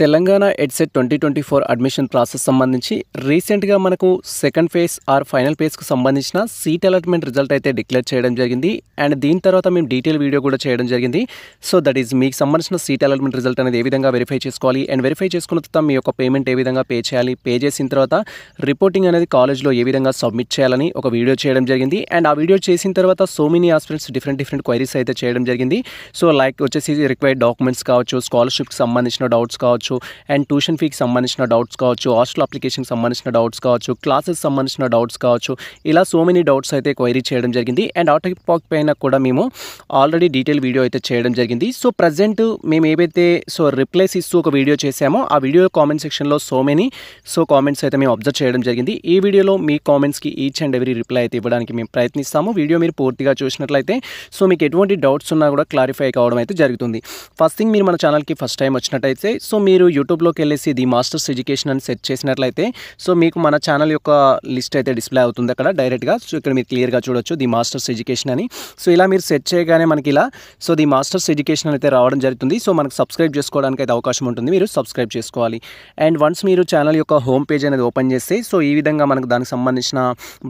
Telangana EdCET 2024 admission process సంబంధించి రీసెంట్గా మనకు సెకండ్ ఫేజ్ ఆర్ ఫైనల్ ఫేజ్కు సంబంధించిన సీట్ అలాట్మెంట్ రిజల్ట్ అయితే డిక్లేర్ చేయడం జరిగింది. అండ్ దీని తర్వాత మేము డీటెయిల్ వీడియో కూడా చేయడం జరిగింది. సో దట్ ఈస్ మీకు సంబంధించిన సీట్ అలాట్మెంట్ రిజల్ట్ అనేది ఏ విధంగా వెరిఫై చేసుకోవాలి అండ్ వెరిఫై చేసుకున్న తర్వాత మీ యొక్క పేమెంట్ ఏ విధంగా పే చేయాలి, పే చేసిన తర్వాత రిపోర్టింగ్ అనేది కాలేజ్లో ఏ విధంగా సబ్మిట్ చేయాలని ఒక వీడియో చేయడం జరిగింది. అండ్ ఆ వీడియో చేసిన తర్వాత so many aspirants different queries అయితే చేయడం జరిగింది. సో లైక్ వచ్చేసి రిక్వైర్డ్ డాక్యుమెంట్స్ కావచ్చు, స్కాలర్షిప్కి సంబంధించిన డౌట్స్ కావచ్చు, అండ్ ట్యూషన్ ఫీకి సంబంధించిన డౌట్స్ కావచ్చు, హాస్టల్ అప్లికేషన్కి సంబంధించిన డౌట్స్ కావచ్చు, క్లాసెస్ సంబంధించిన డౌట్స్ కావచ్చు, ఇలా సో మెనీ డౌట్స్ అయితే క్వైరీ చేయడం జరిగింది. అండ్ ఆ టాపిక్ పైన కూడా మేము ఆల్రెడీ డీటెయిల్ వీడియో అయితే చేయడం జరిగింది. సో ప్రజెంట్ మేము ఏవైతే రిప్లైస్ ఇస్తూ ఒక వీడియో చేసామో ఆ వీడియో కామెంట్ సెక్షన్లో సో మెనీ కామెంట్స్ అయితే మేము అబ్జర్వ్ చేయడం జరిగింది. ఈ వీడియోలో మీ కామెంట్స్కి ఈచ్ అండ్ ఎవ్రీ రిప్లై అయితే ఇవ్వడానికి మేము ప్రయత్నిస్తాము. వీడియో మీరు పూర్తిగా చూసినట్లయితే సో మీకు ఎటువంటి డౌట్స్ ఉన్నా కూడా క్లారిఫై కావడం అయితే జరుగుతుంది. ఫస్ట్ థింగ్, మీరు మన ఛానల్కి ఫస్ట్ టైం వచ్చినట్టయితే సో మీరు యూట్యూబ్లోకి వెళ్ళేసి ది మాస్టర్స్ ఎడ్యుకేషన్ అని సెర్చ్ చేసినట్లయితే సో మీకు మన ఛానల్ యొక్క లిస్ట్ అయితే డిస్ప్లే అవుతుంది అక్కడ డైరెక్ట్గా. సో ఇక్కడ మీరు క్లియర్గా చూడొచ్చు ది మాస్టర్స్ ఎడ్యుకేషన్ అని. సో ఇలా మీరు సెర్చ్ చేయగానే మనకి ఇలా సో ది మాస్టర్స్ ఎడ్యుకేషన్ అయితే రావడం జరుగుతుంది. సో మనకు సబ్స్క్రైబ్ చేసుకోవడానికి అయితే అవకాశం ఉంటుంది, మీరు సబ్స్క్రైబ్ చేసుకోవాలి. అండ్ వన్స్ మీరు ఛానల్ యొక్క హోమ్ పేజ్ అనేది ఓపెన్ చేస్తే సో ఈ విధంగా మనకు దానికి సంబంధించిన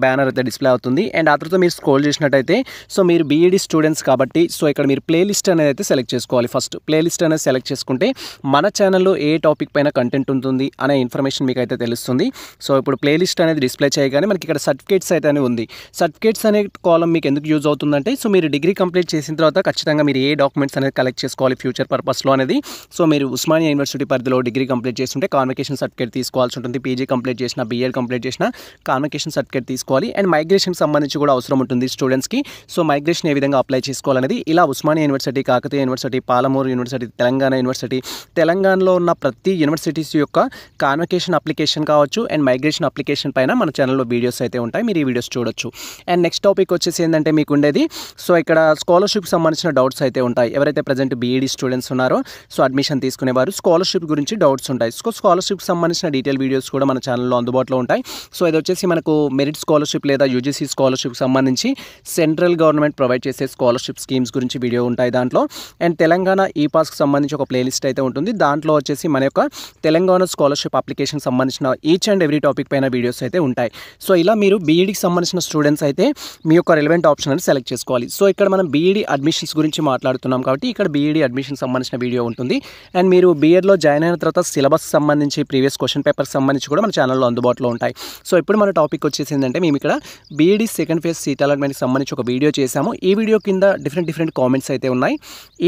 బ్యానర్ అయితే డిస్ప్లే అవుతుంది. అండ్ ఆ తర్వాత మీరు స్క్రోల్ చేసినట్టయితే సో మీరు బీఈడి స్టూడెంట్స్ కాబట్టి సో ఇక్కడ మీరు ప్లేలిస్ట్ అనేది అయితే సెలెక్ట్ చేసుకోవాలి. ఫస్ట్ ప్లేలిస్ట్ అనేది సెలెక్ట్ చేసుకుంటే మన ఛానల్లో ఏ టాపిక్ పైన కంటెంట్ ఉంటుంది అనే ఇన్ఫర్మేషన్ మీకు అయితే తెలుస్తుంది. సో ఇప్పుడు ప్లేలిస్ట్ అనేది డిస్ప్లే చేయగానే మనకి ఇక్కడ సర్టిఫికేట్స్ అయితే అని ఉంది. సర్టిఫికేట్స్ అనే కాలం మీకు ఎందుకు యూజ్ అవుతుందంటే సో మీరు డిగ్రీ కంప్లీట్ చేసిన తర్వాత ఖచ్చితంగా మీరు ఏ డాక్యుమెంట్స్ అనేది కలెక్ట్ చేసుకోవాలి ఫ్యూచర్ పర్పస్లో అనేది. సో మీరు ఉస్మానియా యూనివర్సిటీ పరిధిలో డిగ్రీ కంప్లీట్ చేస్తుంటే కాన్వకేషన్ సర్టిఫికేట్ తీసుకోవాల్సి ఉంటుంది. పీజీ కంప్లీట్ చేసిన, బీఎడ్ కంప్లీట్ చేసిన కాన్వకేషన్ సర్టిఫికేట్ తీసుకోవాలి. అండ్ మైగ్రేషన్కి సంబంధించి కూడా అవసరం ఉంటుంది స్టూడెంట్స్కి. సో మైగ్రేషన్ ఏ విధంగా అప్లై చేసుకోవాలనేది ఇలా Osmania university, Kakatiya university, Palamuru university, Telangana university, తెలంగాణలో ఉన్న ప్రతి యూనివర్సిటీస్ యొక్క కాన్వకేషన్ అప్లికేషన్ కావచ్చు అండ్ మైగ్రేషన్ అప్లికేషన్ పైన మన ఛానల్లో వీడియోస్ అయితే ఉంటాయి, మీరు ఈ వీడియోస్ చూడొచ్చు. అండ్ నెక్స్ట్ టాపిక్ వచ్చేసి ఏంటంటే మీకు ఉండేది సో ఇక్కడ స్కాలర్షిప్కి సంబంధించిన డౌట్స్ అయితే ఉంటాయి. ఎవరైతే ప్రజెంట్ బీఈడి స్టూడెంట్స్ ఉన్నారో సో అడ్మిషన్ తీసుకునేవారు స్కాలర్షిప్ గురించి డౌట్స్ ఉంటాయి. సో స్కాలర్షిప్కి సంబంధించిన డీటెయిల్ వీడియోస్ కూడా మన ఛానల్లో అందుబాటులో ఉంటాయి. సో ఇది వచ్చేసి మనకు మెరిట్ స్కాలర్షిప్ లేదా యూజీసీ స్కాలర్షిప్కి సంబంధించి సెంట్రల్ గవర్నమెంట్ ప్రొవైడ్ చేసే స్కాలర్షిప్ స్కీమ్స్ గురించి వీడియో ఉంటాయి దాంట్లో. అండ్ తెలంగాణ ఈ పాస్కి సంబంధించి ఒక ప్లేలిస్ట్ అయితే ఉంటుంది. దాంట్లో వచ్చేసి మన యొక్క తెలంగాణ స్కాలర్షిప్ అప్లికేషన్ సంబంధించిన ఈచ్ అండ్ ఎవ్రీ టాపిక్ పైన వీడియోస్ అయితే ఉంటాయి. సో ఇలా మీరు బీఈడికి సంబంధించిన స్టూడెంట్స్ అయితే మీ యొక్క రిలవెంట్ ఆప్షన్ అని సెలెక్ట్ చేసుకోవాలి. సో ఇక్కడ మనం బీఈడి అడ్మిషన్స్ గురించి మాట్లాడుతున్నాం కాబట్టి ఇక్కడ బీఈడి అడ్మిషన్ సంబంధించిన వీడియో ఉంటుంది. అండ్ మీరు బీఎడ్లో జాయిన్ అయిన తర్వాత సిలబస్ సంబంధించి ప్రీవియస్ క్వశ్చన్ పేపర్స్ సంబంధించి కూడా మన ఛానల్లో అందుబాటులో ఉంటాయి. సో ఇప్పుడు మన టాపిక్ వచ్చేసి ఏంటంటే మేము ఇక్కడ బీఈడి సెకండ్ ఫేజ్ సీట్ అలాట్మెంట్కి సంబంధించి ఒక వీడియో చేసాము. ఈ వీడియో కింద డిఫరెంట్ కామెంట్స్ అయితే ఉన్నాయి.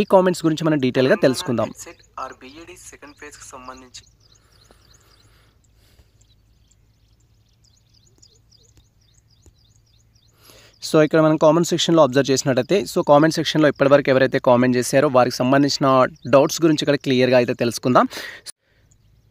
ఈ కామెంట్స్ గురించి మనం డీటెయిల్గా తెలుసుకుందాం. బీఈడి సెకండ్ ఫేజ్కి సంబంధించి సో ఇక్కడ మనం కామెంట్ సెక్షన్లో అబ్జర్వ్ చేసినట్టయితే సో కామెంట్ సెక్షన్లో ఇప్పటివరకు ఎవరైతే కామెంట్ చేశారో వారికి సంబంధించిన డౌట్స్ గురించి ఇక్కడ క్లియర్గా అయితే తెలుసుకుందాం.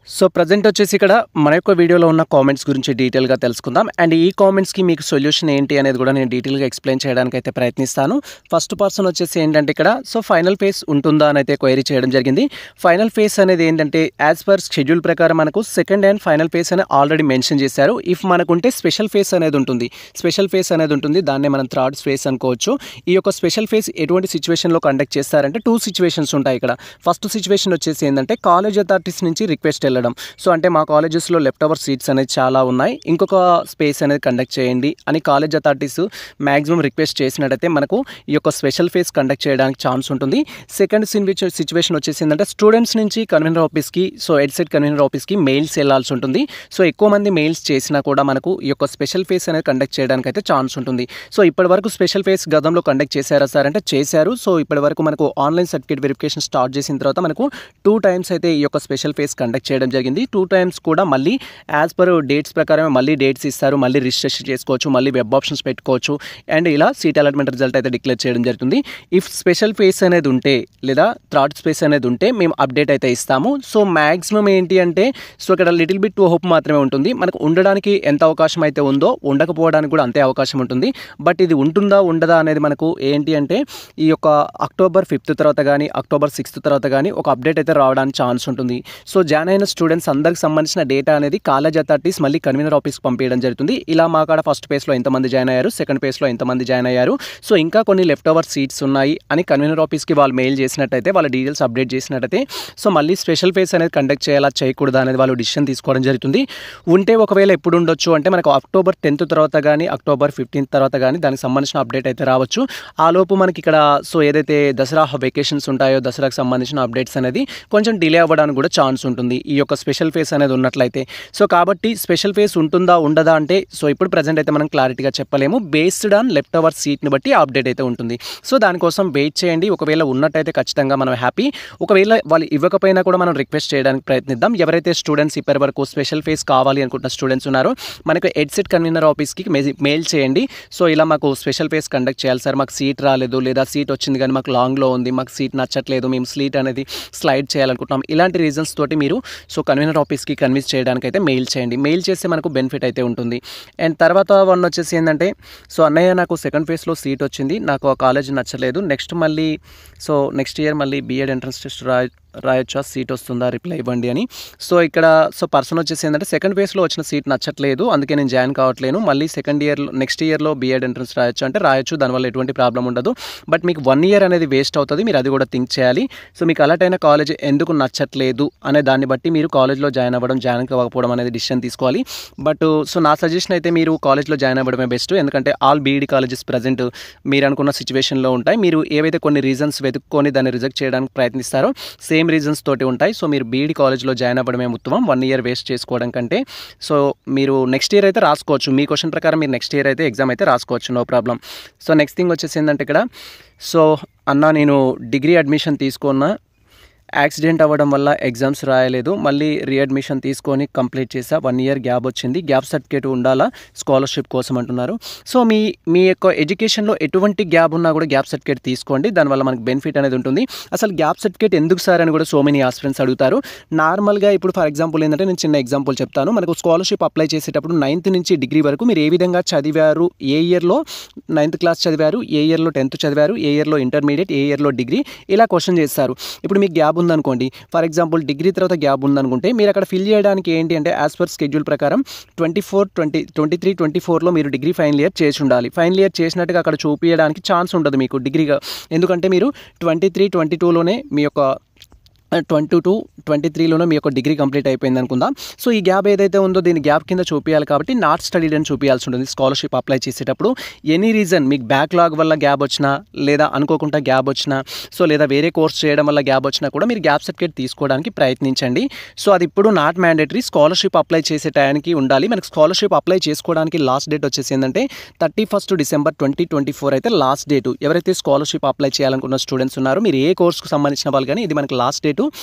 సో ప్రజెంట్ వచ్చేసి ఇక్కడ మన యొక్క వీడియోలో ఉన్న కామెంట్స్ గురించి డీటెయిల్గా తెలుసుకుందాం. అండ్ ఈ కామెంట్స్కి మీకు సొల్యూషన్ ఏంటి అనేది కూడా నేను డీటెయిల్గా ఎక్స్ప్లెయిన్ చేయడానికి అయితే ప్రయత్నిస్తాను. ఫస్ట్ పర్సన్ వచ్చేసి ఏంటంటే ఇక్కడ సో ఫైనల్ ఫేజ్ ఉంటుందా అని అయితే క్వైరీ చేయడం జరిగింది. ఫైనల్ ఫేజ్ అనేది ఏంటంటే యాజ్ పర్ షెడ్యూల్ ప్రకారం మనకు సెకండ్ అండ్ ఫైనల్ ఫేజ్ అని ఆల్రెడీ మెన్షన్ చేశారు. ఇఫ్ మనకుంటే స్పెషల్ ఫేజ్ అనేది ఉంటుంది. స్పెషల్ ఫేజ్ అనేది ఉంటుంది, దాన్నే మనం థర్డ్ ఫేజ్ అనుకోవచ్చు. ఈ యొక్క స్పెషల్ ఫేజ్ ఎటువంటి సిచ్యువేషన్లో కండక్ట్ చేస్తారంటే 2 సిచ్యువేషన్స్ ఉంటాయి ఇక్కడ. ఫస్ట్ సిచ్యువేషన్ వచ్చేసి ఏంటంటే కాలేజ్ అథారిటీస్ నుంచి రిక్వెస్ట్ వెళ్ళడం. సో అంటే మా కాలేజెస్లో లెఫ్ట్ ఓవర్ సీట్స్ అనేది చాలా ఉన్నాయి, ఇంకొక స్పేస్ అనేది కండక్ట్ చేయండి అని కాలేజ్ అథారిటీస్ మ్యాక్సిమం రిక్వెస్ట్ చేసినట్టయితే మనకు ఈ యొక్క స్పెషల్ ఫేజ్ కండక్ట్ చేయడానికి ఛాన్స్ ఉంటుంది. సెకండ్ సిచ్యువేషన్ వచ్చేసి ఏంటంటే స్టూడెంట్స్ నుంచి కన్వీనర్ ఆఫీస్కి సో ఎడ్సెట్ కన్వీనర్ ఆఫీస్కి మెయిల్స్ వెళ్ళాల్సి ఉంటుంది. సో ఎక్కువ మంది మెయిల్స్ చేసినా కూడా మనకు ఈ యొక్క స్పెషల్ ఫేజ్ అనేది కండక్ట్ చేయడానికి అయితే ఛాన్స్ ఉంటుంది. సో ఇప్పటివరకు స్పెషల్ ఫేజ్ గతంలో కండక్ట్ చేశారా సార్ అంటే చేశారు. సో ఇప్పటివరకు మనకు ఆన్లైన్ సర్టిఫికేట్ వెరిఫికేషన్ స్టార్ట్ చేసిన తర్వాత మనకు 2 టైమ్స్ అయితే ఈ యొక్క స్పెషల్ ఫేజ్ కండక్ట్ చేయడం జరిగింది. 2 టైమ్స్ కూడా మళ్ళీ యాజ్ పర్ డేట్స్ ప్రకారం మళ్ళీ డేట్స్ ఇస్తారు, మళ్ళీ రిజిస్ట్రేషన్ చేసుకోవచ్చు, మళ్ళీ వెబ్ ఆప్షన్స్ పెట్టుకోవచ్చు. అండ్ ఇలా సీట్ అలాట్మెంట్ రిజల్ట్ అయితే డిక్లేర్ చేయడం జరుగుతుంది. ఇఫ్ స్పెషల్ ఫేజ్ అనేది ఉంటే లేదా థర్డ్ స్పేస్ అనేది ఉంటే మేము అప్డేట్ అయితే ఇస్తాము. సో మ్యాక్సిమం ఏంటి అంటే సో ఇక్కడ లిటిల్ బిట్ హోప్ మాత్రమే ఉంటుంది. మనకు ఉండడానికి ఎంత అవకాశం అయితే ఉందో ఉండకపోవడానికి కూడా అంతే అవకాశం ఉంటుంది. బట్ ఇది ఉంటుందా ఉండదా అనేది మనకు ఏంటి అంటే ఈ యొక్క October 5th తర్వాత కానీ October 6th తర్వాత కానీ ఒక అప్డేట్ అయితే రావడానికి ఛాన్స్ ఉంటుంది. సో జాయిన్ అయిన స్టూడెంట్స్ అందరికి సంబంధించిన డేటా అనేది కాలేజ్ అథారిటీస్ మళ్ళీ కన్వీనర్ ఆఫీస్కి పంపించడం జరుగుతుంది. ఇలా మా కాడ ఫస్ట్ ఫేజ్లో ఎంతమంది జాయిన్ అయ్యారు, సెకండ్ ఫేజ్లో ఎంతమంది జాయిన్ అయ్యారు, సో ఇంకా కొన్ని లెఫ్ట్ ఓవర్ సీట్స్ ఉన్నాయి అని కన్వీనర్ ఆఫీస్కి వాళ్ళు మెయిల్ చేసినట్టయితే, వాళ్ళ డీటెయిల్స్ అప్డేట్ చేసినట్టయితే సో మళ్ళీ స్పెషల్ ఫేజ్ అనేది కండక్ట్ చేయాలా చేయకూడదా అనేది వాళ్ళు డిసిషన్ తీసుకోవడం జరుగుతుంది. ఉంటే ఒకవేళ ఎప్పుడు ఉండొచ్చు అంటే మనకు అక్టోబర్ 10th తర్వాత కానీ అక్టోబర్ 15th తర్వాత కానీ దానికి సంబంధించిన అప్డేట్ అయితే రావచ్చు. ఆలోపు మనకి ఇక్కడ సో ఏదైతే దసరా వెకేషన్స్ ఉంటాయో దసరాకు సంబంధించిన అప్డేట్స్ అనేది కొంచెం డిలే అవ్వడానికి కూడా ఛాన్స్ ఉంటుంది ఈ యొక్క స్పెషల్ ఫేజ్ అనేది ఉన్నట్లయితే. సో కాబట్టి స్పెషల్ ఫేజ్ ఉంటుందా ఉండదా అంటే సో ఇప్పుడు ప్రజెంట్ అయితే మనం క్లారిటీగా చెప్పలేము. బేస్డ్ ఆన్ లెఫ్ట్ ఓవర్ సీట్ని బట్టి అప్డేట్ అయితే ఉంటుంది. సో దానికోసం వెయిట్ చేయండి. ఒకవేళ ఉన్నట్టయితే ఖచ్చితంగా మనం హ్యాపీ. ఒకవేళ వాళ్ళు ఇవ్వకపోయినా కూడా మనం రిక్వెస్ట్ చేయడానికి ప్రయత్నిద్దాం. ఎవరైతే స్టూడెంట్స్ ఇప్పటి వరకు స్పెషల్ ఫేజ్ కావాలి అనుకుంటున్న స్టూడెంట్స్ ఉన్నారో మనకు ఎడ్సెట్ కన్వీనర్ ఆఫీస్కి మెయిల్ చేయండి. సో ఇలా మాకు స్పెషల్ ఫేజ్ కండక్ట్ చేయాలి సార్, మాకు సీట్ రాలేదు లేదా సీట్ వచ్చింది కానీ మాకు లాంగ్లో ఉంది, మాకు సీట్ నచ్చట్లేదు, మేము సీట్ అనేది స్లైడ్ చేయాలనుకుంటున్నాం, ఇలాంటి రీజన్స్ తోటి మీరు సో కన్వీనర్ ఆఫీస్కి కన్విన్స్ చేయడానికి అయితే మెయిల్ చేయండి. మెయిల్ చేస్తే మనకు బెనిఫిట్ అయితే ఉంటుంది. అండ్ తర్వాత వన్ వచ్చేసి ఏంటంటే సో అన్నయ్య నాకు సెకండ్ ఫేజ్లో సీట్ వచ్చింది, నాకు ఆ కాలేజ్ నచ్చలేదు, నెక్స్ట్ మళ్ళీ సో నెక్స్ట్ ఇయర్ మళ్ళీ బీఎడ్ ఎంట్రన్స్ టెస్ట్ రాయొచ్చా, సీట్ వస్తుందా, రిప్లై ఇవ్వండి అని. సో ఇక్కడ సో పర్సన్ వచ్చేసి ఏంటంటే సెకండ్ ఫేజ్లో వచ్చిన సీట్ నచ్చట్లేదు అందుకే నేను జాయిన్ కావట్లేను, మళ్ళీ నెక్స్ట్ ఇయర్లో బీఎడ్ ఎంట్రన్స్ రాయొచ్చు అంటే రాయొచ్చు, దానివల్ల ఎటువంటి ప్రాబ్లం ఉండదు. బట్ మీకు 1 year అనేది వేస్ట్ అవుతుంది, మీరు అది కూడా థింక్ చేయాలి. సో మీకు అలర్ట్ అయిన కాలేజ్ ఎందుకు నచ్చట్లేదు అనే దాన్ని బట్టి మీరు కాలేజ్లో జాయిన్ అవ్వకపోవడం అనేది డిసిషన్ తీసుకోవాలి. బట్ సో నా సజెషన్ అయితే మీరు కాలేజ్లో జాయిన్ అవ్వడమే బెస్ట్. ఎందుకంటే ఆల్ బీఈడి కాలేజెస్ ప్రజెంట్ మీరు అనుకున్న సిచ్యువేషన్లో ఉంటాయి. మీరు ఏవైతే కొన్ని రీజన్స్ వెతుక్కొని దాన్ని రిజెక్ట్ చేయడానికి ప్రయత్నిస్తారో సేమ్ రీజన్స్ తోటి ఉంటాయి. సో మీరు బీఈడి కాలేజ్లో జాయిన్ అవ్వడమే ఉత్తమం 1 year వేస్ట్ చేసుకోవడం కంటే. సో మీరు నెక్స్ట్ ఇయర్ అయితే రాసుకోవచ్చు, మీ క్వశ్చన్ ప్రకారం మీరు నెక్స్ట్ ఇయర్ అయితే ఎగ్జామ్ అయితే రాసుకోవచ్చు, no problem. So next thing వచ్చేసి ఏంటంటే ఇక్కడ సో అన్న నేను డిగ్రీ అడ్మిషన్ తీసుకున్నా, యాక్సిడెంట్ అవ్వడం వల్ల ఎగ్జామ్స్ రాయలేదు, మళ్ళీ రీఅడ్మిషన్ తీసుకొని కంప్లీట్ చేసా, 1 year గ్యాప్ వచ్చింది, గ్యాప్ సర్టిఫికేట్ ఉండాలా స్కాలర్షిప్ కోసం అంటున్నారు. సో మీ యొక్క ఎడ్యుకేషన్లో ఎటువంటి గ్యాప్ ఉన్నా కూడా గ్యాప్ సర్టిఫికేట్ తీసుకోండి, దానివల్ల మనకు బెనిఫిట్ అనేది ఉంటుంది. అసలు గ్యాప్ సర్టిఫికేట్ ఎందుకు సార్ అని కూడా సో మెనీ ఆస్పిరెంట్స్ అడుగుతారు. నార్మల్గా ఇప్పుడు ఫర్ ఎగ్జాంపుల్ ఏంటంటే నేను చిన్న ఎగ్జాంపుల్ చెప్తాను. మనకు స్కాలర్షిప్ అప్లై చేసేటప్పుడు 9th నుంచి డిగ్రీ వరకు మీరు ఏ విధంగా చదివారు, ఏ ఇయర్లో 9th క్లాస్ చదివారు, ఏ ఇయర్లో 10th చదివారు, ఏ ఇయర్లో ఇంటర్మీడియట్, ఏ ఇయర్లో డిగ్రీ, ఇలా క్వశ్చన్ చేస్తారు. ఇప్పుడు మీకు గ్యాప్ ఉందనుకోండి, ఫర్ ఎగ్జాంపుల్ డిగ్రీ తర్వాత గ్యాప్ ఉందనుకుంటే మీరు అక్కడ ఫిల్ చేయడానికి ఏంటి అంటే యాజ్ పర్ స్కెడ్యూల్ ప్రకారం 23-24లో మీరు డిగ్రీ ఫైనల్ ఇయర్ చేసి ఉండాలి. ఫైనల్ ఇయర్ చేసినట్టుగా అక్కడ చూపించడానికి ఛాన్స్ ఉండదు మీకు డిగ్రీగా, ఎందుకంటే మీరు 23-22లోనే మీ యొక్క 22-23లోనే మీ యొక్క డిగ్రీ కంప్లీట్ అయిపోయింది అనుకుందాం. సో ఈ గ్యాప్ ఏదైతే ఉందో దీని గ్యాప్ కింద చూపించాలి కాబట్టి నాట్ స్టడీడ్ అని చూపించాల్సి ఉంటుంది స్కాలర్షిప్ అప్లై చేసేటప్పుడు. ఎనీ రీజన్ మీకు బ్యాక్లాగ్ వల్ల గ్యాప్ వచ్చినా లేదా అనుకోకుండా గ్యాప్ వచ్చినా సో లేదా వేరే కోర్స్ చేయడం వల్ల గ్యాప్ వచ్చినా కూడా మీరు గ్యాప్ సర్టిఫికేట్ తీసుకోవడానికి ప్రయత్నించండి. సో అది ఇప్పుడు నాట్ మ్యాండేటరీ, స్కాలర్షిప్ అప్లై చేసే టైంకి ఉండాలి. మనకు స్కాలర్షిప్ అప్లై చేసుకోవడానికి లాస్ట్ డేట్ వచ్చేసి ఏంటంటే 31st December 2024 అయితే లాస్ట్ డేటు. ఎవరైతే స్కాలర్షిప్ అప్లై చేయాలనుకున్న స్టూడెంట్స్ ఉన్నారో మీరు ఏ కోర్సుకు సంబంధించిన వాళ్ళు కానీ ఇది మనకి లాస్ట్ డేట్.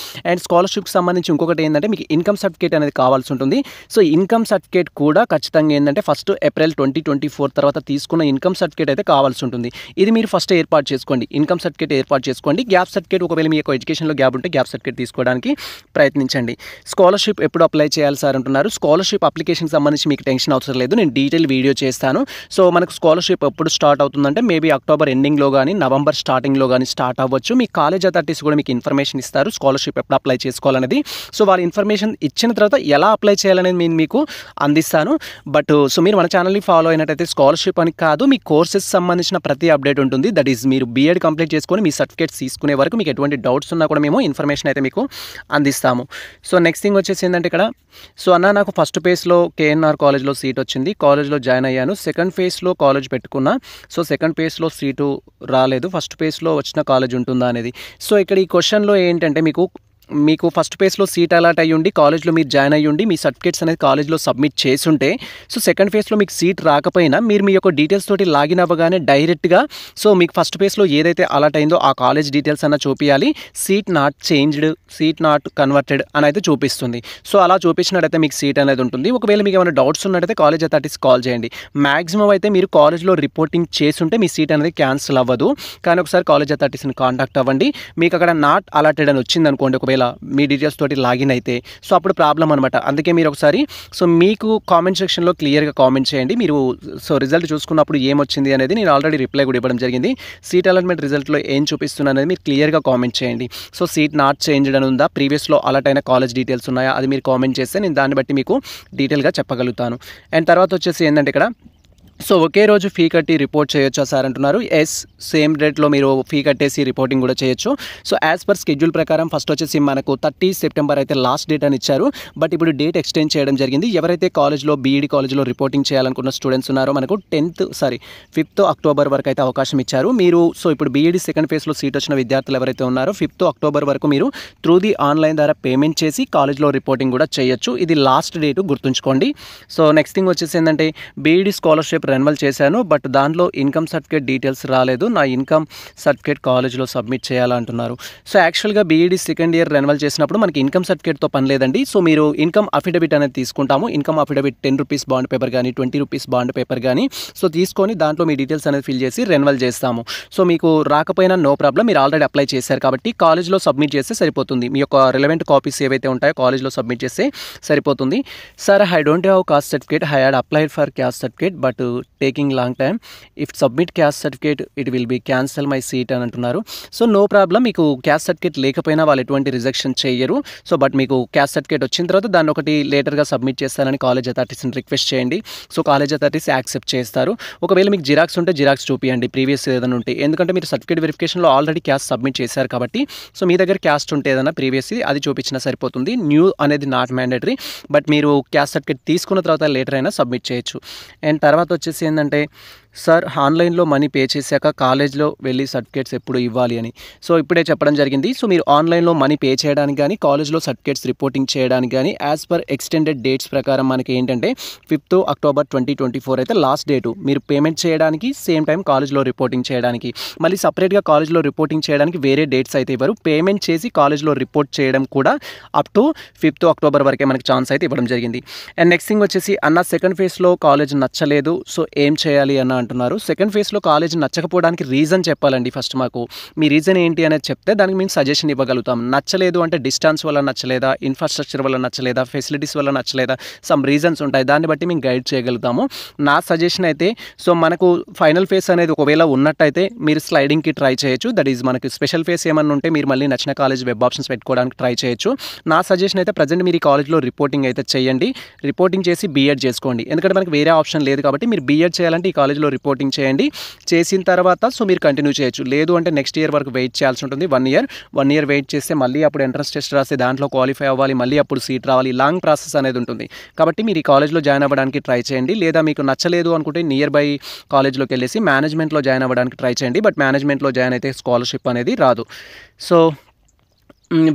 అండ్ స్కాలర్షిప్కి సంబంధించి ఇంకొకటి ఏంటంటే మీకు ఇన్కమ్ సర్టిఫికేట్ అనేది కావాల్సి ఉంటుంది. సో ఇన్కమ్ సర్టిఫికేట్ కూడా ఖచ్చితంగా ఏంటంటే 1st April 2024 తర్వాత తీసుకున్న ఇన్కమ్ సర్టిఫికేట్ అయితే కావాల్సి ఉంటుంది. ఇది మీరు ఫస్ట్ ఏర్పాటు చేసుకోండి, ఇన్కమ్ సర్టిఫికేట్ ఏర్పాటు చేసుకోండి. గ్యాప్ సర్టిఫికేట్ ఒకవేళ మీ యొక్క ఎడ్యుకేషన్లో గ్యాప్ ఉంటే గ్యాప్ సర్టిఫికేట్ తీసుకోవడానికి ప్రయత్నించండి. స్కాలర్షిప్ ఎప్పుడు అప్లై చేయాలి సార్ అంటున్నారు. స్కాలర్షిప్ అప్లికేషన్కి సంబంధించి మీకు టెన్షన్ అవసరం లేదు, నేను డీటెయిల్ వీడియో చేస్తాను. సో మనకు స్కాలర్షిప్ ఎప్పుడు స్టార్ట్ అవుతుందంటే మేబీ October ఎండింగ్లో కానీ November స్టార్టింగ్లో కానీ స్టార్ట్ అవ్వచ్చు. మీ కాలేజ్ అథారిటీస్ కూడా మీకు ఇన్ఫర్మేషన్ ఇస్తారు స్కాలర్షిప్ ఎప్పుడు అప్లై చేసుకోవాలనేది. సో వాళ్ళ ఇన్ఫర్మేషన్ ఇచ్చిన తర్వాత ఎలా అప్లై చేయాలనేది నేను మీకు అందిస్తాను. బట్ సో మీరు మన ఛానల్ని ఫాలో అయినట్టయితే స్కాలర్షిప్ అని కాదు మీ కోర్సెస్ సంబంధించిన ప్రతి అప్డేట్ ఉంటుంది. దట్ ఈజ్ మీరు బీఎడ్ కంప్లీట్ చేసుకొని మీ సర్టిఫికేట్స్ తీసుకునే వరకు మీకు ఎటువంటి డౌట్స్ ఉన్నా కూడా మేము ఇన్ఫర్మేషన్ అయితే మీకు అందిస్తాము. సో నెక్స్ట్ థింగ్ వచ్చేసి ఏంటంటే ఇక్కడ సో అన్న నాకు ఫస్ట్ ఫేజ్లో కేఎన్ఆర్ కాలేజ్లో సీట్ వచ్చింది, కాలేజ్లో జాయిన్ అయ్యాను, సెకండ్ ఫేజ్లో కాలేజ్ పెట్టుకున్నా, సో సెకండ్ ఫేజ్లో సీటు రాలేదు, ఫస్ట్ ఫేజ్లో వచ్చిన కాలేజ్ ఉంటుందా అనేది. సో ఇక్కడ ఈ క్వశ్చన్లో ఏంటంటే మీకు ఫస్ట్ ఫేజ్లో సీట్ అలాట్ అయ్యుండి కాలేజ్లో మీరు జాయిన్ అయ్యుండి మీ సర్టిఫికేట్స్ అనేది కాలేజ్లో సబ్మిట్ చేసుంటే సో సెకండ్ ఫేజ్లో మీకు సీట్ రాకపోయినా మీరు మీ యొక్క డీటెయిల్స్ తోటి లాగిన్ అవ్వగానే డైరెక్ట్గా సో మీకు ఫస్ట్ ఫేజ్లో ఏదైతే అలాట్ అయిందో ఆ కాలేజ్ డీటెయిల్స్ అన్న చూపించాలి. Seat not changed, seat not converted అని అయితే చూపిస్తుంది. సో అలా చూపించినట్టయితే మీకు సీట్ అనేది ఉంటుంది. ఒకవేళ మీకు ఏమైనా డౌట్స్ ఉన్నట్టయితే కాలేజ్ అథారిటీస్ కాల్ చేయండి. మ్యాక్సిమం అయితే మీరు కాలేజ్లో రిపోర్టింగ్ చేసుంటే మీ సీట్ అనేది క్యాన్సిల్ అవ్వదు, కానీ ఒకసారి కాలేజ్ అథారిటీస్ని కాంటాక్ట్ అవ్వండి. మీకు అక్కడ నాట్ అలాటెడ్ అని వచ్చింది అనుకోండి, ఒకవేళ ఒకవేళ మీ డీటెయిల్స్ తోటి లాగిన్ అయితే సో అప్పుడు ప్రాబ్లం అనమాట. అందుకే మీరు ఒకసారి సో మీకు కామెంట్ సెక్షన్లో క్లియర్గా కామెంట్ చేయండి. మీరు సో రిజల్ట్ చూసుకున్నప్పుడు ఏమొచ్చింది అనేది నేను ఆల్రెడీ రిప్లై కూడా ఇవ్వడం జరిగింది. సీట్ అలాట్మెంట్ రిజల్ట్లో ఏం చూపిస్తున్నా అనేది మీరు క్లియర్గా కామెంట్ చేయండి. సో సీట్ నాట్ చేంజ్డ్ అని ఉందా, ప్రీవియస్లో అలాట్ అయిన కాలేజ్ డీటెయిల్స్ ఉన్నాయా, అది మీరు కామెంట్ చేస్తే నేను దాన్ని బట్టి మీకు డీటెయిల్గా చెప్పగలుగుతాను. అండ్ తర్వాత వచ్చేసి ఏంటంటే ఇక్కడ సో ఒకే రోజు ఫీ కట్టి రిపోర్ట్ చేయొచ్చా సార్ అంటున్నారు. సేమ్ డేట్లో మీరు ఫీ కట్టేసి రిపోర్టింగ్ కూడా చేయొచ్చు. సో యాజ్ పర్ స్కెడ్యూల్ ప్రకారం ఫస్ట్ వచ్చేసి మనకు 30 సెప్టెంబర్ అయితే లాస్ట్ డేట్ అని ఇచ్చారు. బట్ ఇప్పుడు డేట్ ఎక్స్టెండ్ చేయడం జరిగింది. ఎవరైతే కాలేజ్లో బీఈడి కాలేజ్లో రిపోర్టింగ్ చేయాలనుకున్న స్టూడెంట్స్ ఉన్నారో మనకు 5th అక్టోబర్ వరకు అయితే అవకాశం ఇచ్చారు. మీరు సో ఇప్పుడు బీఈడి సెకండ్ ఫేజ్లో సీట్ వచ్చిన విద్యార్థులు ఎవరైతే ఉన్నారో 5th అక్టోబర్ వరకు మీరు త్రూ ది ఆన్లైన్ ద్వారా పేమెంట్ చేసి కాలేజ్లో రిపోర్టింగ్ కూడా చేయొచ్చు. ఇది లాస్ట్ డేటు గుర్తుంచుకోండి. సో నెక్స్ట్ థింగ్ వచ్చేసి ఏంటంటే బీఈడి స్కాలర్షిప్ రెన్యువల్ చేశాను, బట్ దాంట్లో ఇన్కమ్ సర్టిఫికేట్ డీటెయిల్స్ రాలేదు. నా ఇన్కమ్ సర్టిఫికేట్ కాలేజ్లో సబ్మిట్ చేయాలంటున్నారు. సో యాక్చువల్గా బీఈడి సెకండ్ ఇయర్ రెన్యువల్ చేసినప్పుడు మనకి ఇన్కమ్ సర్టిఫికేట్తో పని లేదండి. సో మీరు ఇన్కమ్ అఫిడవిట్ అనేది తీసుకుంటాము. Income affidavit 10 rupees bond paper కానీ 20 రూపీస్ బాండ్ పేపర్ కానీ సో తీసుకొని దాంట్లో మీ డీటెయిల్స్ అనేది ఫిల్ చేసి రెన్యువల్ చేస్తాము. సో మీకు రాకపోయినా నో ప్రాబ్లం, మీరు ఆల్రెడీ అప్లై చేశారు కాబట్టి కాలేజ్లో సబ్మిట్ చేస్తే సరిపోతుంది. మీ యొక్క రిలవెంట్ కాపీస్ ఏవైతే ఉంటాయో కాలేజ్లో సబ్మిట్ చేస్తే సరిపోతుంది. Sir I don't have caste certificate, I had applied for caste certificate but taking long time, if submit caste certificate it will be cancel my seat అని అంటున్నారు. సో నో ప్రాబ్లం, మీకు caste certificate లేకపోయినా వాళ్ళు ఎటువంటి rejection చేయరు. So but మీకు caste certificate వచ్చిన తర్వాత దాన్ని ఒకటి లేటర్గా సబ్మిట్ చేస్తారని కాలేజ్ అథారిటీస్ని రిక్వెస్ట్ చేయండి. సో కాలేజ్ అథారిటీస్ యాక్సెప్ట్ చేస్తారు. ఒకవేళ మీకు జిరాక్స్ ఉంటే జిరాక్స్ చూపించండి ప్రీవియస్ ఏదైనా ఉంటే, ఎందుకంటే మీరు సర్టిఫికేట్ వెరిఫికేషన్లో ఆల్రెడీ క్యాస్ట్ సబ్మిట్ చేశారు కాబట్టి సో మీ దగ్గర క్యాస్ట్ ఉంటే ఏదైనా ప్రీవియస్ అది చూపించినా సరిపోతుంది. న్యూ అనేది నాట్ మ్యాండేటరీ, బట్ మీరు క్యాస్ట్ సర్టిఫికేట్ తీసుకున్న తర్వాత లేటర్ అయినా సబ్మిట్ చేయొచ్చు. అండ్ తర్వాత వచ్చేసి ఏంటంటే సార్ ఆన్లైన్లో మనీ పే చేశాక కాలేజ్లో వెళ్ళి సర్టిఫికేట్స్ ఎప్పుడు ఇవ్వాలి అని సో ఇప్పుడే చెప్పడం జరిగింది. సో మీరు ఆన్లైన్లో మనీ పే చేయడానికి కానీ కాలేజ్లో సర్టిఫికేట్స్ రిపోర్టింగ్ చేయడానికి కానీ యాజ్ పర్ ఎక్స్టెండెడ్ డేట్స్ ప్రకారం మనకి ఏంటంటే 5th అక్టోబర్ 2024 అయితే లాస్ట్ డేటు. మీరు పేమెంట్ చేయడానికి సేమ్ టైం కాలేజ్లో రిపోర్టింగ్ చేయడానికి మళ్ళీ సపరేట్గా కాలేజ్లో రిపోర్టింగ్ చేయడానికి వేరే డేట్స్ అయితే ఇవ్వరు. పేమెంట్ చేసి కాలేజ్లో రిపోర్ట్ చేయడం కూడా అప్ టు 5th అక్టోబర్ వరకే మనకి ఛాన్స్ అయితే ఇవ్వడం జరిగింది. అండ్ నెక్స్ట్ థింగ్ వచ్చేసి అన్న సెకండ్ ఫేజ్లో కాలేజ్ నచ్చలేదు, సో ఏం చేయాలి అన్న అంటున్నారు. సెకండ్ ఫేజ్లో కాలేజ్ నచ్చకపోవడానికి రీజన్ చెప్పాలండి. ఫస్ట్ మాకు మీ రీజన్ ఏంటి అనేది చెప్తే దానికి మేము సజెషన్ ఇవ్వగలుగుతాం. నచ్చలేదు అంటే డిస్టెన్స్ వల్ల నచ్చలేదా, ఇన్ఫ్రాస్ట్రక్చర్ వల్ల నచ్చలేదా, ఫెసిలిటీస్ వల్ల నచ్చలేదా, సమ్ రీజన్స్ ఉంటాయి, దాన్ని బట్టి మేము గైడ్ చేయగలుగుతాము. నా సజెషన్ అయితే సో మనకు ఫైనల్ ఫేజ్ అనేది ఒకవేళ ఉన్నట్టయితే మీరు స్లైడింగ్కి ట్రై చేయొచ్చు. దట్ ఈజ్ మనకి స్పెషల్ ఫేజ్ ఏమన్నా ఉంటే మీరు మళ్ళీ నచ్చిన కాలేజ్ వెబ్ ఆప్షన్స్ పెట్టుకోవడానికి ట్రై చేయొచ్చు. నా సజెషన్ అయితే ప్రజెంట్ మీరు ఈ కాలేజ్లో రిపోర్టింగ్ అయితే చేయండి. రిపోర్టింగ్ చేసి బీఎడ్ చేసుకోండి, ఎందుకంటే మనకి వేరే ఆప్షన్ లేదు కాబట్టి మీరు బీఎడ్ చేయాలంటే ఈ కాలేజ్లో రిపోర్టింగ్ చేయండి. చేసిన తర్వాత సో మీరు కంటిన్యూ చేయొచ్చు. లేదు అంటే నెక్స్ట్ ఇయర్ వరకు వెయిట్ చేయాల్సి ఉంటుంది. 1 ఇయర్ వెయిట్ చేస్తే మళ్ళీ అప్పుడు ఎంట్రన్స్ టెస్ట్ రాసి దాంట్లో క్వాలిఫై అవ్వాలి, మళ్ళీ అప్పుడు సీట్ రావాలి, లాంగ్ ప్రాసెస్ అనేది ఉంటుంది. కాబట్టి మీరు ఈ కాలేజ్లో జాయిన్ అవ్వడానికి ట్రై చేయండి. లేదా మీకు నచ్చలేదు అనుకుంటే నియర్ బై కాలేజ్లోకి వెళ్ళేసి మేనేజ్మెంట్లో జాయిన్ అవ్వడానికి ట్రై చేయండి. బట్ మేనేజ్మెంట్లో జాయిన్ అయితే స్కాలర్షిప్ అనేది రాదు. So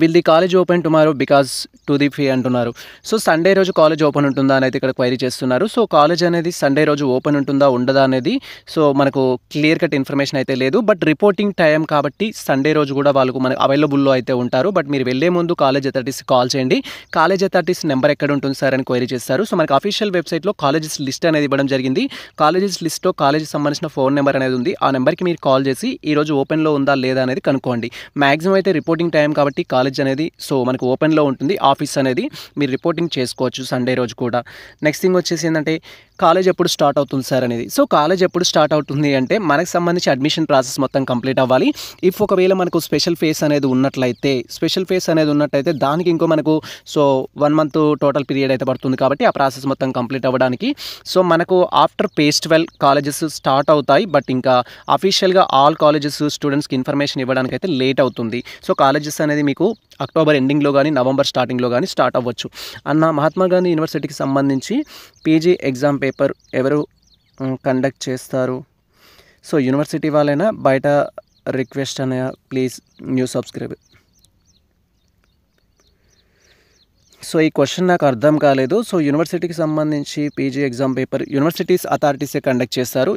will the college open tomorrow because to the fee అంటున్నారు. సో సండే రోజు కాలేజ్ ఓపెన్ ఉంటుందా అనేది ఇక్కడ క్వైరీ చేస్తున్నారు. సో కాలేజ్ అనేది సండే రోజు ఓపెన్ ఉంటుందా ఉండదా అనేది సో మనకు క్లియర్ కట్ ఇన్ఫర్మేషన్ అయితే లేదు. బట్ రిపోర్టింగ్ టైం కాబట్టి సండే రోజు కూడా వాళ్ళకు మనకు అవైలబుల్లో అయితే ఉంటారు. బట్ మీరు వెళ్ళే ముందు కాలేజ్ అథారిటీస్ కాల్ చేయండి. కాలేజ్ అథారిటీస్ నెంబర్ ఎక్కడ ఉంటుంది సార్ అని క్వైరీ చేస్తారు. సో మనకు అఫీషియల్ వెబ్సైట్లో కాలేజెస్ లిస్ట్ అనేది ఇవ్వడం జరిగింది. కాలేజెస్ లిస్ట్లో కాలేజ్కి సంబంధించిన ఫోన్ నెంబర్ అనేది ఉంది. ఆ నెంబర్కి మీరు కాల్ చేసి ఈరోజు ఓపెన్లో ఉందా లేదా అనేది కనుక్కోండి. మ్యాక్సిమం అయితే రిపోర్టింగ్ టైం కాబట్టి కాలేజ్ అనేది సో మనకు ఓపెన్లో ఉంటుంది. ఆఫీస్ అనేది మీరు రిపోర్టింగ్ చేసుకోవచ్చు సండే రోజు కూడా. నెక్స్ట్ థింగ్ వచ్చేసి ఏంటంటే కాలేజ్ ఎప్పుడు స్టార్ట్ అవుతుంది సార్ అనేది. సో కాలేజ్ ఎప్పుడు స్టార్ట్ అవుతుంది అంటే మనకు సంబంధించి అడ్మిషన్ ప్రాసెస్ మొత్తం కంప్లీట్ అవ్వాలి. ఇఫ్ ఒకవేళ మనకు స్పెషల్ ఫేస్ అనేది ఉన్నట్లయితే దానికి ఇంకో మనకు సో 1 month టోటల్ పీరియడ్ అయితే పడుతుంది కాబట్టి ఆ ప్రాసెస్ మొత్తం కంప్లీట్ అవ్వడానికి సో మనకు ఆఫ్టర్ ఫెస్టివల్ కాలేజెస్ స్టార్ట్ అవుతాయి. బట్ ఇంకా అఫీషియల్గా ఆల్ కాలేజెస్ స్టూడెంట్స్కి ఇన్ఫర్మేషన్ ఇవ్వడానికి అయితే లేట్ అవుతుంది. సో కాలేజెస్ అనేది మీకు అక్టోబర్ ఎండింగ్లో కానీ నవంబర్ స్టార్టింగ్లో కానీ స్టార్ట్ అవ్వచ్చు. అన్న మహాత్మా గాంధీ యూనివర్సిటీకి సంబంధించి పీజీ ఎగ్జామ్ పేపర్ ఎవరు కండక్ట్ చేస్తారు? సో యూనివర్సిటీ వాళ్ళైనా బయట రిక్వెస్ట్ అనే ప్లీజ్ న్యూ సబ్స్క్రైబ్. సో ఈ క్వశ్చన్ నాకు అర్థం కాలేదు. సో యూనివర్సిటీకి సంబంధించి పీజీ ఎగ్జామ్ పేపర్ యూనివర్సిటీస్ అథారిటీసే కండక్ట్ చేస్తారు.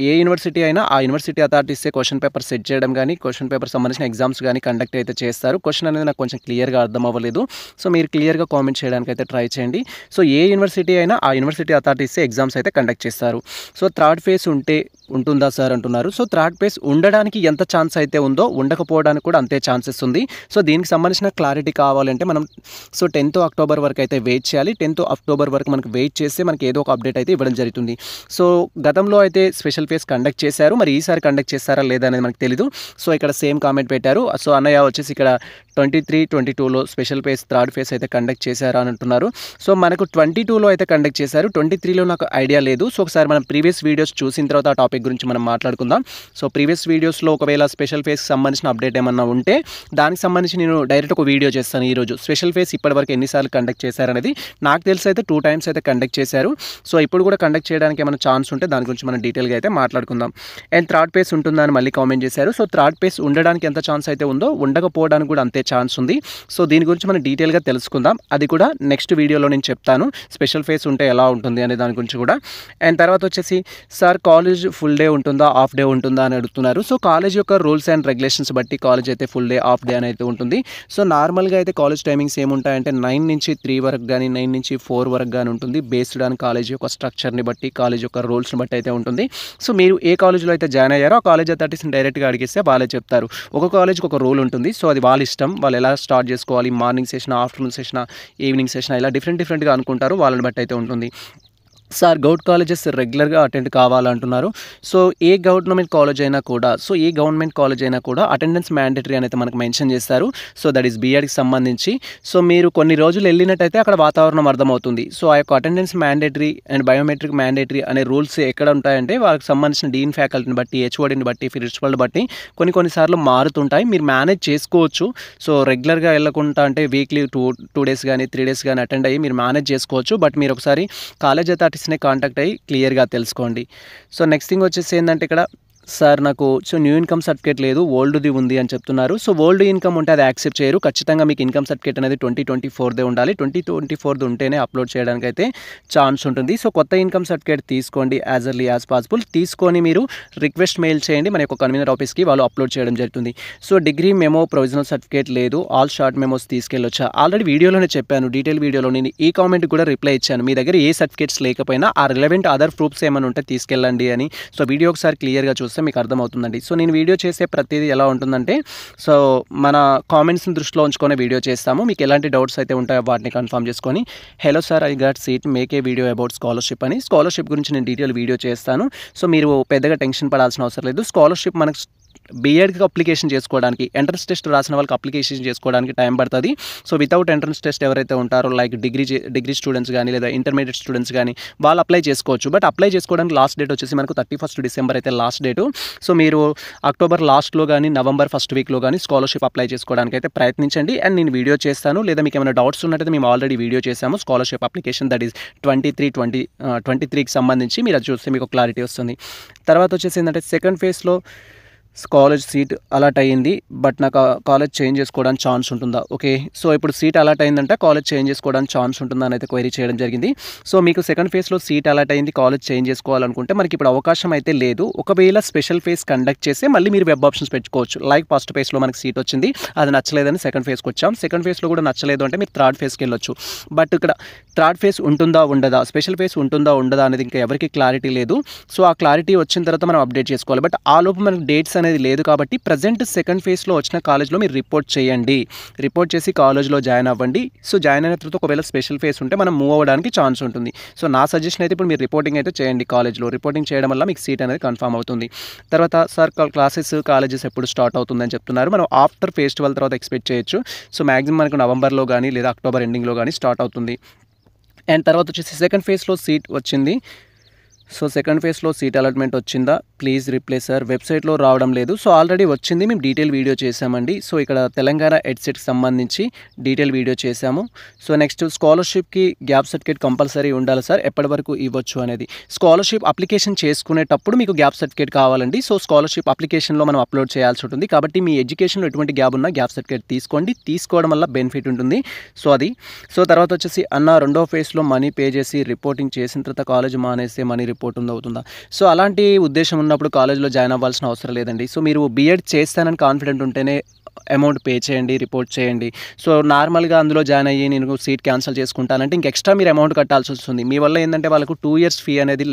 ఏ యూనివర్సిటీ అయినా ఆ యూనివర్సిటీ అథారిటీసే క్వశ్చన్ పేపర్ సెట్ చేయడం కానీ, క్వశ్చన్ పేపర్ సంబంధించిన ఎగ్జామ్స్ కానీ కండక్ట్ అయితే చేస్తారు. క్వశ్చన్ అనేది నాకు కొంచెం క్లియర్గా అర్థం అవ్వలేదు. సో మీరు క్లియర్గా కామెంట్ చేయడానికి అయితే ట్రై చేయండి. సో ఏ యూనివర్సిటీ అయినా ఆ యూనివర్సిటీ అథారిటీసే ఎగ్జామ్స్ అయితే కండక్ట్ చేస్తారు. సో థర్డ్ ఫేజ్ ఉంటుందా సార్ అంటున్నారు. సో థర్డ్ ఫేజ్ ఉండడానికి ఎంత ఛాన్స్ అయితే ఉందో ఉండకపోవడానికి కూడా అంతే ఛాన్సెస్ ఉంది. సో దీనికి సంబంధించిన క్లారిటీ కావాలంటే మనం 10th అక్టోబర్ వరకు అయితే వెయిట్ చేయాలి. 10th అక్టోబర్ వరకు మనకు వెయిట్ చేస్తే మనకి ఏదో ఒక అప్డేట్ అయితే ఇవ్వడం జరుగుతుంది. సో గతంలో అయితే స్పెషల్ ఫేజ్ కండక్ట్ చేశారు. మరి ఈసారి కండక్ట్ చేస్తారా లేదా అనేది మనకు తెలీదు. సో ఇక్కడ సేమ్ కామెంట్ పెట్టారు. సో అన్నయ్య వచ్చేసి ఇక్కడ 23, 22లో స్పెషల్ ఫేజ్ థర్డ్ ఫేజ్ అయితే కండక్ట్ చేశారా అని అంటున్నారు. సో మనకు 22లో అయితే కండక్ట్ చేశారు. 23లో నాకు ఐడియా లేదు. సో ఒకసారి మనం ప్రీవియస్ వీడియోస్ చూసిన తర్వాత ఆ టాపిక్ గురించి మనం మాట్లాడుకుందాం. సో ప్రీవియస్ వీడియోస్లో ఒకవేళ స్పెషల్ ఫేజ్కి సంబంధించిన అప్డేట్ ఏమన్నా ఉంటే దానికి సంబంధించి నేను డైరెక్ట్ ఒక వీడియో చేస్తాను ఈరోజు. స్పెషల్ ఫేజ్ ఇప్పటివరకు ఎన్నిసార్లు కండక్ట్ చేశారనేది నాకు తెలిసి అయితే 2 times అయితే కండక్ట్ చేశారు. సో ఇప్పుడు కూడా కండక్ట్ చేయడానికి ఏమైనా ఛాన్స్ ఉంటే దాని గురించి మనం డీటెయిల్గా అయితే మాట్లాడుకుందాం. అండ్ థర్డ్ ఫేజ్ ఉంటుందా అని మళ్ళీ కామెంట్ చేశారు. సో థర్డ్ ఫేజ్ ఉండడానికి ఎంత ఛాన్స్ అయితే ఉందో ఉండకపోవడానికి కూడా అంతే ఛాన్స్ ఉంది. సో దీని గురించి మనం డీటెయిల్గా తెలుసుకుందాం. అది కూడా నెక్స్ట్ వీడియోలో నేను చెప్తాను. స్పెషల్ ఫేజ్ ఉంటే ఎలా ఉంటుంది అనే దాని గురించి కూడా. అండ్ తర్వాత వచ్చేసి సార్ కాలేజ్ ఫుల్ డే ఉంటుందా హాఫ్ డే ఉంటుందా అని అడుగుతున్నారు. సో కాలేజ్ యొక్క రూల్స్ అండ్ రెగ్యులేషన్స్ బట్టి కాలేజ్ అయితే ఫుల్ డే హాఫ్ డే అని అయితే ఉంటుంది. సో నార్మల్గా అయితే కాలేజ్ టైమింగ్స్ ఏముంటాయంటే 9 నుంచి 3 వరకు కానీ 9 నుంచి 4 వరకు కానీ ఉంటుంది. బేస్డ్ ఆన్ కాలేజ్ యొక్క స్ట్రక్చర్ని బట్టి కాలేజ్ యొక్క రూల్స్ని బట్టి అయితే ఉంటుంది. సో మీరు ఏ కాలేజ్లో అయితే జాయిన్ అయ్యారో ఆ కాలేజ్ అథారిటీస్ని డైరెక్ట్గా అడిగిస్తే వాళ్ళే చెప్తారు. ఒక కాలేజ్కి ఒక రూల్ ఉంటుంది. సో అది వాళ్ళ ఇష్టం. వాళ్ళు ఎలా స్టార్ట్ చేసుకోవాలి, morning session, afternoon session, evening session, ఇలా డిఫరెంట్గా అనుకుంటారు. వాళ్ళని బట్టి అయితే ఉంటుంది. సార్ గౌట్ కాలేజెస్ రెగ్యులర్గా అటెండ్ కావాలంటున్నారు. సో ఏ గవర్నమెంట్ కాలేజ్ అయినా కూడా అటెండెన్స్ మ్యాండేటరీ అనేది మనకు మెన్షన్ చేస్తారు. సో దట్ ఈస్ బీఎడ్కి సంబంధించి. సో మీరు కొన్ని రోజులు వెళ్ళినట్టయితే అక్కడ వాతావరణం అర్థమవుతుంది. సో ఆ యొక్క attendance mandatory and biometric mandatory అనే రూల్స్ ఎక్కడ ఉంటాయంటే వాళ్ళకి సంబంధించిన డీన్ ఫ్యాకల్టీని బట్టి, హెచ్ఓడిని బట్టి, ప్రిన్సిపల్ని బట్టి కొన్నిసార్లు మారుతుంటాయి. మీరు మేనేజ్ చేసుకోవచ్చు. సో రెగ్యులర్గా వెళ్ళకుండా అంటే వీక్లీ 2 days కానీ 3 days కానీ అటెండ్ అయ్యి మీరు మేనేజ్ చేసుకోవచ్చు. బట్ మీరు ఒకసారి కాలేజ్ అథారిటీస్ని కాంటాక్ట్ అయ్యి క్లియర్గా తెలుసుకోండి. సో నెక్స్ట్ థింగ్ వచ్చేసి ఏంటంటే ఇక్కడ సార్ నాకు న్యూ ఇన్కమ్ సర్టిఫికేట్ లేదు, ఓల్డ్ది ఉంది అని చెప్తున్నారు. సో ఓల్డ్ ఇన్కమ్ ఉంటే అది యాక్సెప్ట్ చేయరు. ఖచ్చితంగా మీకు ఇన్కమ్ సర్టిఫికేట్ అనేది 2024దే ఉండాలి. 2024 ఉంటేనే అప్లోడ్ చేయడానికి అయితే ఛాన్స్ ఉంటుంది. సో కొత్త ఇన్కమ్ సర్టిఫికేట్ తీసుకోండి యాజ్ ఎర్లీ యాజ్ పాసిబుల్. తీసుకొని మీరు రిక్వెస్ట్ మెయిల్ చేయండి మన యొక్క కన్వీనర్ ఆఫీస్కి, వాళ్ళు అప్లోడ్ చేయడం జరుగుతుంది. So degree memo provisional certificate లేదు, ఆల్ షార్ట్ మెమోస్ తీసుకెళ్ళొచ్చా? ఆల్రెడీ వీడియోలోనే చెప్పాను, డీటెయిల్ వీడియోలో నేను ఈ కామెంట్ కూడా రిప్లై ఇచ్చాను. మీ దగ్గర ఏ సర్టిఫికేట్స్ లేకపోయినా ఆ రిలవెంట్ అదర్ ప్రూఫ్స్ ఏమైనా ఉంటే తీసుకెళ్ళండి అని. సో వీడియో ఒకసారి క్లియర్గా చూస్తే మీకు అర్థమవుతుందండి. సో నేను వీడియో చేసే ప్రతిదీ ఎలా ఉంటుందంటే సో మన కామెంట్స్ని దృష్టిలో ఉంచుకొని వీడియో చేస్తాము. మీకు ఎలాంటి డౌట్స్ అయితే ఉంటాయో వాటిని కన్ఫర్మ్ చేసుకొని hello sir I got seat make a video about scholarship అని, స్కాలర్షిప్ గురించి నేను డీటెయిల్ వీడియో చేస్తాను. సో మీరు పెద్దగా టెన్షన్ పడాల్సిన అవసరం లేదు. స్కాలర్షిప్ మనకు బీఎడ్కి అప్లికేషన్ చేసుకోవడానికి, ఎంట్రన్స్ టెస్ట్ రాసిన వాళ్ళకి అప్లికేషన్ చేసుకోవడానికి టైం పడుతుంది. సో వితౌట్ ఎంట్రన్స్ టెస్ట్ ఎవరైతే ఉంటారో లైక్ డిగ్రీ స్టూడెంట్స్ కానీ లేదా ఇంటర్మీడియట్ స్టూడెంట్స్ కానీ వాళ్ళు అప్లై చేసుకోవచ్చు. బట్ అప్లై చేసుకోవడానికి లాస్ట్ డేట్ వచ్చేసి మనకు 31st December అయితే లాస్ట్ డేటు. సో మీరు అక్టోబర్ లాస్ట్లో కానీ నవంబర్ ఫస్ట్ వీక్లో కానీ స్కాలర్షిప్ అప్లై చేసుకోవడానికి అయితే ప్రయత్నించండి. అండ్ నేను వీడియో చేస్తాను. లేదా మీకు ఏమైనా డౌట్స్ ఉన్నట్టయితే మేము ఆల్రెడీ వీడియో చేసాము స్కాలర్షిప్ అప్లికేషన్, దట్ ఈస్ 23కి సంబంధించి. మీరు అది చూస్తే మీకు క్లారిటీ వస్తుంది. తర్వాత వచ్చేసి ఏంటంటే సెకండ్ ఫేజ్లో కాలేజ్ సీట్ అలాట్ అయ్యింది, బట్ నాకు కాలేజ్ చేంజ్ చేసుకోవడానికి ఛాన్స్ ఉంటుందా? ఓకే, సో ఇప్పుడు సీట్ అలాట్ అయిందంటే కాలేజ్ చేంజ్ చేసుకోవడానికి ఛాన్స్ ఉంటుందా అని అయితే క్వైరీ చేయడం జరిగింది. సో మీకు సెకండ్ ఫేజ్లో సీట్ అలాట్ అయింది, కాలేజ్ చేంజ్ చేసుకోవాలనుకుంటే మనకి ఇప్పుడు అవకాశం అయితే లేదు. ఒకవేళ స్పెషల్ ఫేజ్ కండక్ట్ చేస్తే మళ్ళీ మీరు వెబ్ ఆప్షన్స్ పెట్టుకోవచ్చు. లైక్ ఫస్ట్ ఫేజ్లో మనకి సీట్ వచ్చింది, అది నచ్చలేదని సెకండ్ ఫేజ్కి వచ్చాం. సెకండ్ ఫేజ్లో కూడా నచ్చలేదు అంటే మీరు థర్డ్ ఫేజ్కి వెళ్ళొచ్చు. బట్ ఇక్కడ థర్డ్ ఫేజ్ ఉంటుందా ఉండదా, స్పెషల్ ఫేజ్ ఉంటుందా ఉండదా అనేది ఇంకా ఎవరికి క్లారిటీ లేదు. సో ఆ క్లారిటీ వచ్చిన తర్వాత మనం అప్డేట్ చేసుకోవాలి. బట్ ఆ లోపు మనకు డేట్స్ అనేది లేదు కాబట్టి ప్రజెంట్ సెకండ్ ఫేజ్లో వచ్చిన కాలేజ్లో మీరు రిపోర్ట్ చేయండి. రిపోర్ట్ చేసి కాలేజ్లో జాయిన్ అవ్వండి. సో జాయిన్ అయిన తర్వాత ఒకవేళ స్పెషల్ ఫేజ్ ఉంటే మనం మూవ్ అవ్వడానికి ఛాన్స్ ఉంటుంది. సో నా సజెషన్ అయితే ఇప్పుడు మీరు రిపోర్టింగ్ అయితే చేయండి కాలేజ్లో. రిపోర్టింగ్ చేయడం వల్ల మీకు సీట్ అనేది కన్ఫర్మ్ అవుతుంది. తర్వాత సార్ కాలేజెస్ ఎప్పుడు స్టార్ట్ అవుతుందని చెప్తున్నారు. మనం ఆఫ్టర్ ఫెస్టివల్ తర్వాత ఎక్స్పెక్ట్ చేయొచ్చు. సో మ్యాక్సిమం మనకు నవంబర్లో కానీ లేదా అక్టోబర్ ఎండింగ్లో కానీ స్టార్ట్ అవుతుంది. అండ్ తర్వాత వచ్చేసి సెకండ్ ఫేజ్లో సీట్ వచ్చింది. సో సెకండ్ ఫేజ్లో సీట్ అలాట్మెంట్ వచ్చిందా, ప్లీజ్ రిప్లై సార్. వెబ్సైట్లో రావడం లేదు. సో ఆల్రెడీ వచ్చింది, మేము డీటెయిల్ వీడియో చేసామండి. సో ఇక్కడ తెలంగాణ ఎడ్సెట్కి సంబంధించి డీటెయిల్ వీడియో చేశాము. సో నెక్స్ట్ స్కాలర్షిప్కి గ్యాప్ సర్టిఫికేట్ కంపల్సరీ ఉండాలి సార్, ఎప్పటి వరకు ఇవ్వచ్చు అనేది. స్కాలర్షిప్ అప్లికేషన్ చేసుకునేటప్పుడు మీకు గ్యాప్ సర్టిఫికేట్ కావాలండి. సో స్కాలర్షిప్ అప్లికేషన్లో మనం అప్లోడ్ చేయాల్సి ఉంటుంది. కాబట్టి మీ ఎడ్యుకేషన్లో ఎటువంటి గ్యాప్ ఉన్నా గ్యాప్ సర్టిఫికేట్ తీసుకోండి, తీసుకోవడం వల్ల బెనిఫిట్ ఉంటుంది. సో అది. సో తర్వాత వచ్చేసి అన్న రెండో ఫేజ్లో మనీ పే చేసి రిపోర్టింగ్ చేసిన తర్వాత కాలేజ్ మానేస్తే మనీ రిపోర్ట్ అవుతుందా. సో అలాంటి ఉద్దేశం ఉన్నప్పుడు కాలేజ్లో జాయిన్ అవ్వాల్సిన అవసరం లేదండి. సో మీరు బీఎడ్ చేస్తానని కాన్ఫిడెంట్ ఉంటేనే అమౌంట్ పే చేయండి, రిపోర్ట్ చేయండి. సో నార్మల్గా అందులో జాయిన్ అయ్యి నేను సీట్ క్యాన్సిల్ చేసుకుంటానంటే ఇంక ఎక్స్ట్రా మీరు అమౌంట్ కట్టాల్సి వస్తుంది. మీ వల్ల ఏంటంటే వాళ్ళకు 2 years ఫీ అనేది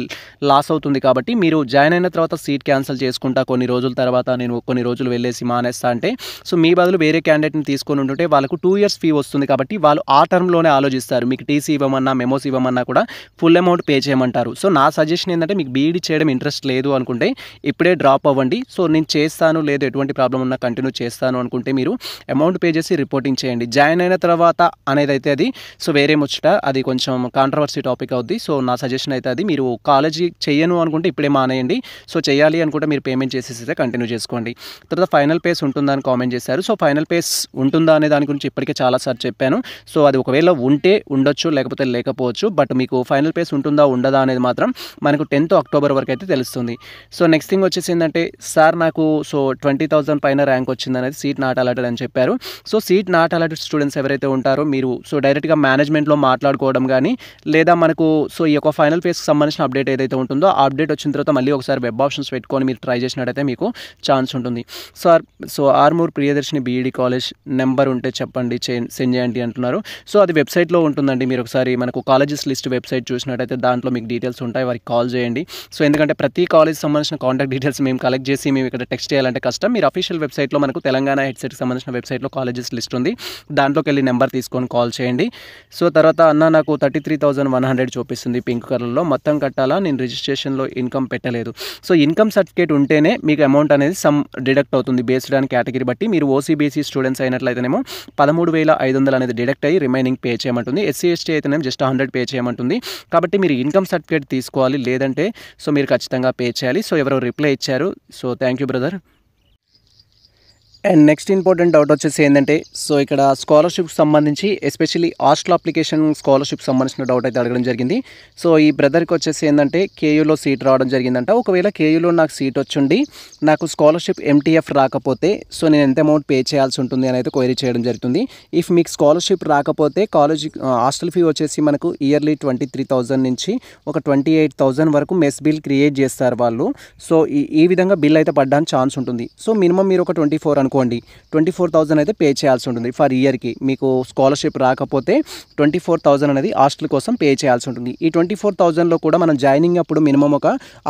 లాస్ అవుతుంది. కాబట్టి మీరు జాయిన్ అయిన తర్వాత సీట్ క్యాన్సిల్ చేసుకుంటా కొన్ని రోజుల తర్వాత నేను కొన్ని రోజులు వెళ్ళేసి మానేస్తా అంటే, సో మీ బదులు వేరే క్యాండిడేట్ని తీసుకొని ఉంటుంటే వాళ్ళకు 2 years ఫీ వస్తుంది. కాబట్టి వాళ్ళు ఆ టర్మ్లోనే ఆలోచిస్తారు. మీకు టీసీ ఇవ్వమన్నా మెమోస్ ఇవ్వమన్నా కూడా ఫుల్ అమౌంట్ పే చేయమంటారు. సో నా సజెషన్ ఏంటంటే మీకు బీఈడీ చేయడం ఇంట్రెస్ట్ లేదు అనుకుంటే ఇప్పుడే డ్రాప్ అవ్వండి. సో నేను చేస్తాను, లేదు ఎటువంటి ప్రాబ్లం ఉన్నా కంటిన్యూ చేస్తాను అనుకుంటే మీరు అమౌంట్ పే చేసి రిపోర్టింగ్ చేయండి. జాయిన్ అయిన తర్వాత అనేది అయితే అది సో వేరే ముచ్చట, అది కొంచెం కాంట్రవర్సీ టాపిక్ అవుద్ది. సో నా సజెషన్ అయితే అది, మీరు కాలేజీ చేయను అనుకుంటే ఇప్పుడే మానేయండి. సో చేయాలి అనుకుంటే మీరు పేమెంట్ చేసేసి కంటిన్యూ చేసుకోండి. తర్వాత ఫైనల్ పేస్ ఉంటుందా అని కామెంట్ చేశారు. సో ఫైనల్ పేస్ ఉంటుందా అనే దాని గురించి ఇప్పటికే చాలాసార్లు చెప్పాను. సో అది ఒకవేళ ఉంటే ఉండొచ్చు, లేకపోతే లేకపోవచ్చు. బట్ మీకు ఫైనల్ పేస్ ఉంటుందా ఉండదా అనేది మాత్రం మనకు 10th October వరకు అయితే తెలుస్తుంది. సో నెక్స్ట్ థింగ్ వచ్చేసి ఏంటంటే, సార్ నాకు సో 20,000 పైన ర్యాంక్ వచ్చింది అనేది సీట్ నాట్ అలాటెడ్ అని చెప్పారు. So seat not allotted students ఎవరైతే ఉంటారో మీరు సో డైరెక్ట్గా మేనేజ్మెంట్లో మాట్లాడుకోవడం కానీ, లేదా మనకు సో ఈ యొక్క ఫైనల్ ఫేజ్కి సంబంధించిన అప్డేట్ ఏదైతే ఉంటుందో ఆ అప్డేట్ వచ్చిన తర్వాత మళ్ళీ ఒకసారి వెబ్ ఆప్షన్స్ పెట్టుకొని మీరు ట్రై చేసినట్టయితే మీకు ఛాన్స్ ఉంటుంది. So Armoor Priyadarshini BEd college number ఉంటే చెప్పండి, సెండ్ చేయండి అంటున్నారు. సో అది వెబ్సైట్లో ఉంటుందండి. మీరు ఒకసారి మనకు కాలేజెస్ లిస్ట్ వెబ్సైట్ చూసినట్టయితే దాంట్లో మీకు డీటెయిల్స్ ఉంటాయి, వారికి కాల్ చేయండి. సో ఎందుకంటే ప్రతి కాలేజ్ సంబంధించిన కాంటాక్ట్ డీటెయిల్స్ మేము కలెక్ట్ చేసి మేము ఇక్కడ టెక్స్ట్ చేయాలంటే కష్టం. మీరు అఫీషియల్ వెబ్సైట్లో మనకు తెలంగాణ హెడ్సెట్కి సంబంధించిన వెబ్సైట్లో కాలేజెస్ లిస్ట్ ఉంది, దాంట్లోకి వెళ్ళి నెంబర్ తీసుకొని కాల్ చేయండి. సో తర్వాత అన్న నాకు 33,100 చూపిస్తుంది పింక్ కలర్లో, మొత్తం కట్టాలా, నేను రిజిస్ట్రేషన్లో ఇన్కమ్ పెట్టలేదు. సో ఇన్కమ్ సర్టిఫికేట్ ఉంటేనే మీకు అమౌంట్ అనేది సమ్ డిడక్ట్ అవుతుంది బేస్డ్ ఆన్ కేటగిరీ బట్టి. మీరు ఓసీబీసీ స్టూడెంట్స్ అయినట్లయితేనేమో 13,500 అనేది డిడక్ట్ అయ్యి రిమైనింగ్ పే చేయమంటుంది. ఎస్సీ ఎస్టీ అయితేనేమో జస్ట్ 100 పే చేయమంటుంది. కాబట్టి మీరు ఇన్కమ్ సర్టిఫికేట్ తీసుకోవాలి, లేదంటే సో మీరు ఖచ్చితంగా పే చేయాలి. సో ఎవరో రిప్లై ఇచ్చారు. So thank you brother. And next important doubt వచ్చేసి ఏంటంటే, సో ఇక్కడ స్కాలర్షిప్కి సంబంధించి ఎస్పెషల్లీ హాస్టల్ అప్లికేషన్ స్కాలర్షిప్ సంబంధించిన డౌట్ అయితే అడగడం జరిగింది. సో ఈ బ్రదర్కి వచ్చేసి ఏంటంటే కేయూలో సీట్ రావడం జరిగిందంట. ఒకవేళ కేయూలో నాకు సీట్ వచ్చుండి నాకు స్కాలర్షిప్ ఎంటీఎఫ్ రాకపోతే సో నేను ఎంత అమౌంట్ పే చేయాల్సి ఉంటుంది అని అయితే క్వైరీ చేయడం జరుగుతుంది. ఇఫ్ మీకు స్కాలర్షిప్ రాకపోతే కాలేజ్ హాస్టల్ ఫీ వచ్చేసి మనకు ఇయర్లీ 23,000 నుంచి ఒక 28,000 వరకు మెస్ బిల్ క్రియేట్ చేస్తారు వాళ్ళు. సో ఈ విధంగా బిల్ అయితే పడడానికి ఛాన్స్ ఉంటుంది. సో మినిమం మీరు ఒక 24 అనుకోండి, 24,000 అయితే పే చేయాల్సి ఉంటుంది ఫర్ ఇయర్కి. మీకు స్కాలర్షిప్ రాకపోతే 24,000 అనేది హాస్టల్ కోసం పే చేయాల్సి ఉంటుంది. ఈ 24,000లో కూడా మనం జాయినింగ్ అప్పుడు మినిమం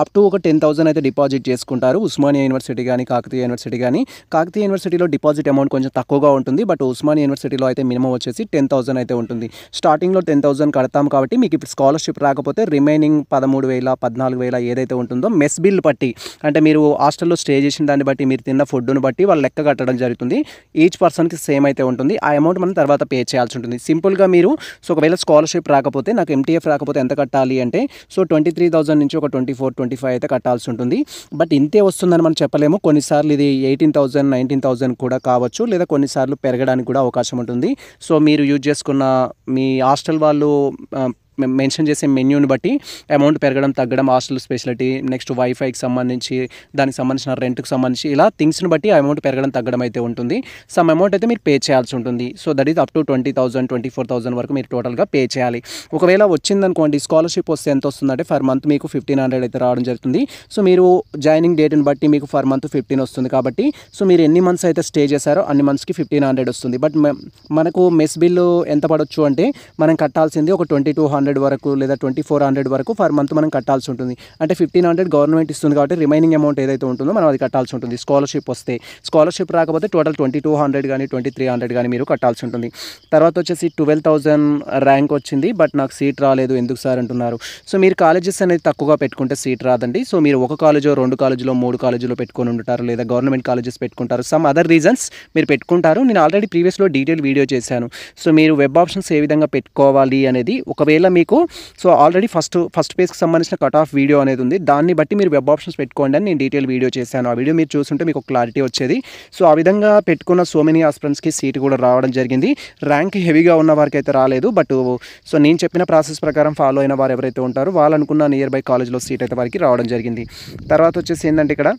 అప్ టు ఒక 10,000 అయితే డిపాజిట్ చేసుకుంటారు. ఉస్మానియా యూనివర్సిటీ కానీ కాకతీయ యూనివర్సిటీ కానీ. కాకతీయ యూనివర్సిటీలో డిపాజిట్ అమౌంట్ కొంచెం తక్కువగా ఉంటుంది, బట్ ఉస్మానియా యూనివర్సిటీలో అయితే మినిమం వచ్చేసి 10,000 అయితే ఉంటుంది. స్టార్టింగ్లో 10,000 కడతాం కాబట్టి మీకు ఇప్పుడు స్కాలర్షిప్ రాకపోతే రిమైనింగ్ 13,000 14,000 ఏదైతే ఉంటుందో మెస్ బిల్ బట్టి, అంటే మీరు హాస్టల్లో స్టే చేసిన దాన్ని బట్టి, మీరు తిన్న ఫుడ్ను బట్టి వాళ్ళు లెక్క కట్టడం జరుగుతుంది. ఈచ్ పర్సన్కి సేమ్ అయితే ఉంటుంది. ఆ అమౌంట్ మనం తర్వాత పే చేయాల్సి ఉంటుంది. సింపుల్గా మీరు సో ఒకవేళ స్కాలర్షిప్ రాకపోతే నాకు ఎంటీఎఫ్ రాకపోతే ఎంత కట్టాలి అంటే సో 23,000 నుంచి ఒక 24-25 అయితే కట్టాల్సి ఉంటుంది. బట్ ఇంతే వస్తుందని మనం చెప్పలేము. కొన్నిసార్లు ఇది 18,000 19,000 కూడా కావచ్చు, లేదా కొన్నిసార్లు పెరగడానికి కూడా అవకాశం ఉంటుంది. సో మీరు యూజ్ చేసుకున్న మీ హాస్టల్ వాళ్ళు మెన్షన్ చేసే మెన్యూని బట్టి అమౌంట్ పెరగడం తగ్గడం, హాస్టల్ స్పెషాలిటీ, నెక్స్ట్ వైఫైకి సంబంధించి, దానికి సంబంధించిన రెంట్కి సంబంధించి ఇలా థింగ్స్ని బట్టి అమౌంట్ పెరగడం తగ్గడం అయితే ఉంటుంది. సమ్ అమౌంట్ అయితే మీరు పే చేయాల్సి ఉంటుంది. So that is up to 20,000 24,000 వరకు మీరు టోటల్గా పే చేయాలి. ఒకవేళ వచ్చిందనుకోండి, స్కాలర్షిప్ వస్తే ఎంత వస్తుందంటే ఫర్ మంత్ మీకు 1,500 అయితే రావడం జరుగుతుంది. సో మీరు జాయినింగ్ డేట్ని బట్టి మీకు ఫర్ మంత్ 15 వస్తుంది. కాబట్టి సో మీరు ఎన్ని మంత్స్ అయితే స్టే చేశారో అన్ని మంత్స్కి 1,500 వస్తుంది. బట్ మనకు మెస్ బిల్లు ఎంత పడవచ్చు అంటే మనం కట్టాల్సింది ఒక 2,200 వరకు లేదా 2,400 వరకు ఫర్ మంత్ మనం కట్టాల్సి ఉంటుంది. అంటే 1,500 గవర్నమెంట్ ఇస్తుంది కాబట్టి రిమైనింగ్ అమౌంట్ ఏదైతే ఉంటుందో మనం అది కట్టాల్సి ఉంటుంది స్కాలర్షిప్ వస్తే. స్కాలర్షిప్ రాకపోతే టోటల్ 2,200 కానీ 2,300 కానీ మీరు కట్టాల్సి ఉంటుంది. తర్వాత వచ్చేసి 12,000 ర్యాంక్ వచ్చింది, బట్ నాకు సీట్ రాలేదు ఎందుకు సార్ అంటున్నారు. సో మీరు కాలేజెస్ అనేది తక్కువగా పెట్టుకుంటే సీట్ రాదండి. సో మీరు ఒక కాలేజో 2 కాలేజీలో 3 కాలేజీలో పెట్టుకొని ఉంటారు, లేదా గవర్నమెంట్ కాలేజెస్ పెట్టుకుంటారు, సమ్ అదర్ రీజన్స్ మీరు పెట్టుకుంటారు. నేను ఆల్రెడీ ప్రీవియస్లో డీటెయిల్ వీడియో చేశాను. సో మీరు వెబ్ ఆప్షన్స్ ఏ విధంగా పెట్టుకోవాలి అనేది, ఒకవేళ మీకు సో ఆల్రెడీ ఫస్ట్ పేజ్కి సంబంధించిన కట్ ఆఫ్ వీడియో అనేది ఉంది. దాన్ని బట్టి మీరు వెబ్ ఆప్షన్స్ పెట్టుకోండి అని నేను డీటెయిల్ వీడియో చేశాను. ఆ వీడియో మీరు చూస్తుంటే మీకు క్లారిటీ వచ్చేది. సో ఆ విధంగా పెట్టుకున్న సో మెనీ ఆస్పిరెంట్స్కి సీట్ కూడా రావడం జరిగింది. ర్యాంక్ హెవీగా ఉన్న వారికి అయితే రాలేదు. బట్ సో నేను చెప్పిన ప్రాసెస్ ప్రకారం ఫాలో అయిన వారు ఎవరైతే ఉంటారో వాళ్ళు అనుకున్న నియర్ బై కాలేజ్లో సీట్ అయితే వారికి రావడం జరిగింది. తర్వాత వచ్చేసి ఏంటంటే ఇక్కడ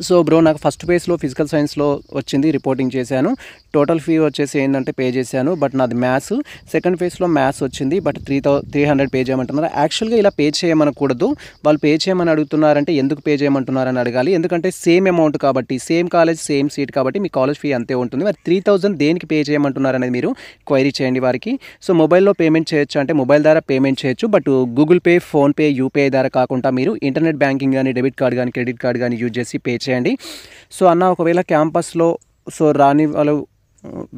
సో బ్రో నాకు ఫస్ట్ పేజ్లో ఫిజికల్ సైన్స్లో వచ్చింది, రిపోర్టింగ్ చేశాను. టోటల్ ఫీ వచ్చేసి ఏంటంటే పే చేశాను. బట్ నాది మ్యాథ్స్. సెకండ్ ఫేజ్లో మ్యాథ్స్ వచ్చింది. బట్ 300 పే చేయమంటున్నారు. యాక్చువల్గా ఇలా పే చేయమనకూడదు. వాళ్ళు పే చేయమని అడుగుతున్నారంటే ఎందుకు పే చేయమంటున్నారని అడగాలి. ఎందుకంటే సేమ్ అమౌంట్ కాబట్టి, సేమ్ కాలేజ్ సేమ్ సీట్ కాబట్టి మీ కాలేజ్ ఫీ అంతే ఉంటుంది. మరి 3000 దేనికి పే చేయమంటున్నారు అనేది మీరు క్వైరీ చేయండి వారికి. సో మొబైల్లో పేమెంట్ చేయొచ్చు అంటే మొబైల్ ద్వారా పేమెంట్ చేయొచ్చు. But Google pay, PhonePe, UPI ద్వారా కాకుండా మీరు ఇంటర్నెట్ బ్యాంకింగ్ కానీ, డెబిట్ కార్డ్ కానీ, క్రెడిట్ కార్డ్ కానీ యూజ్ చేసి పే చేయండి. సో అన్న ఒకవేళ క్యాంపస్లో సో రాని వాళ్ళు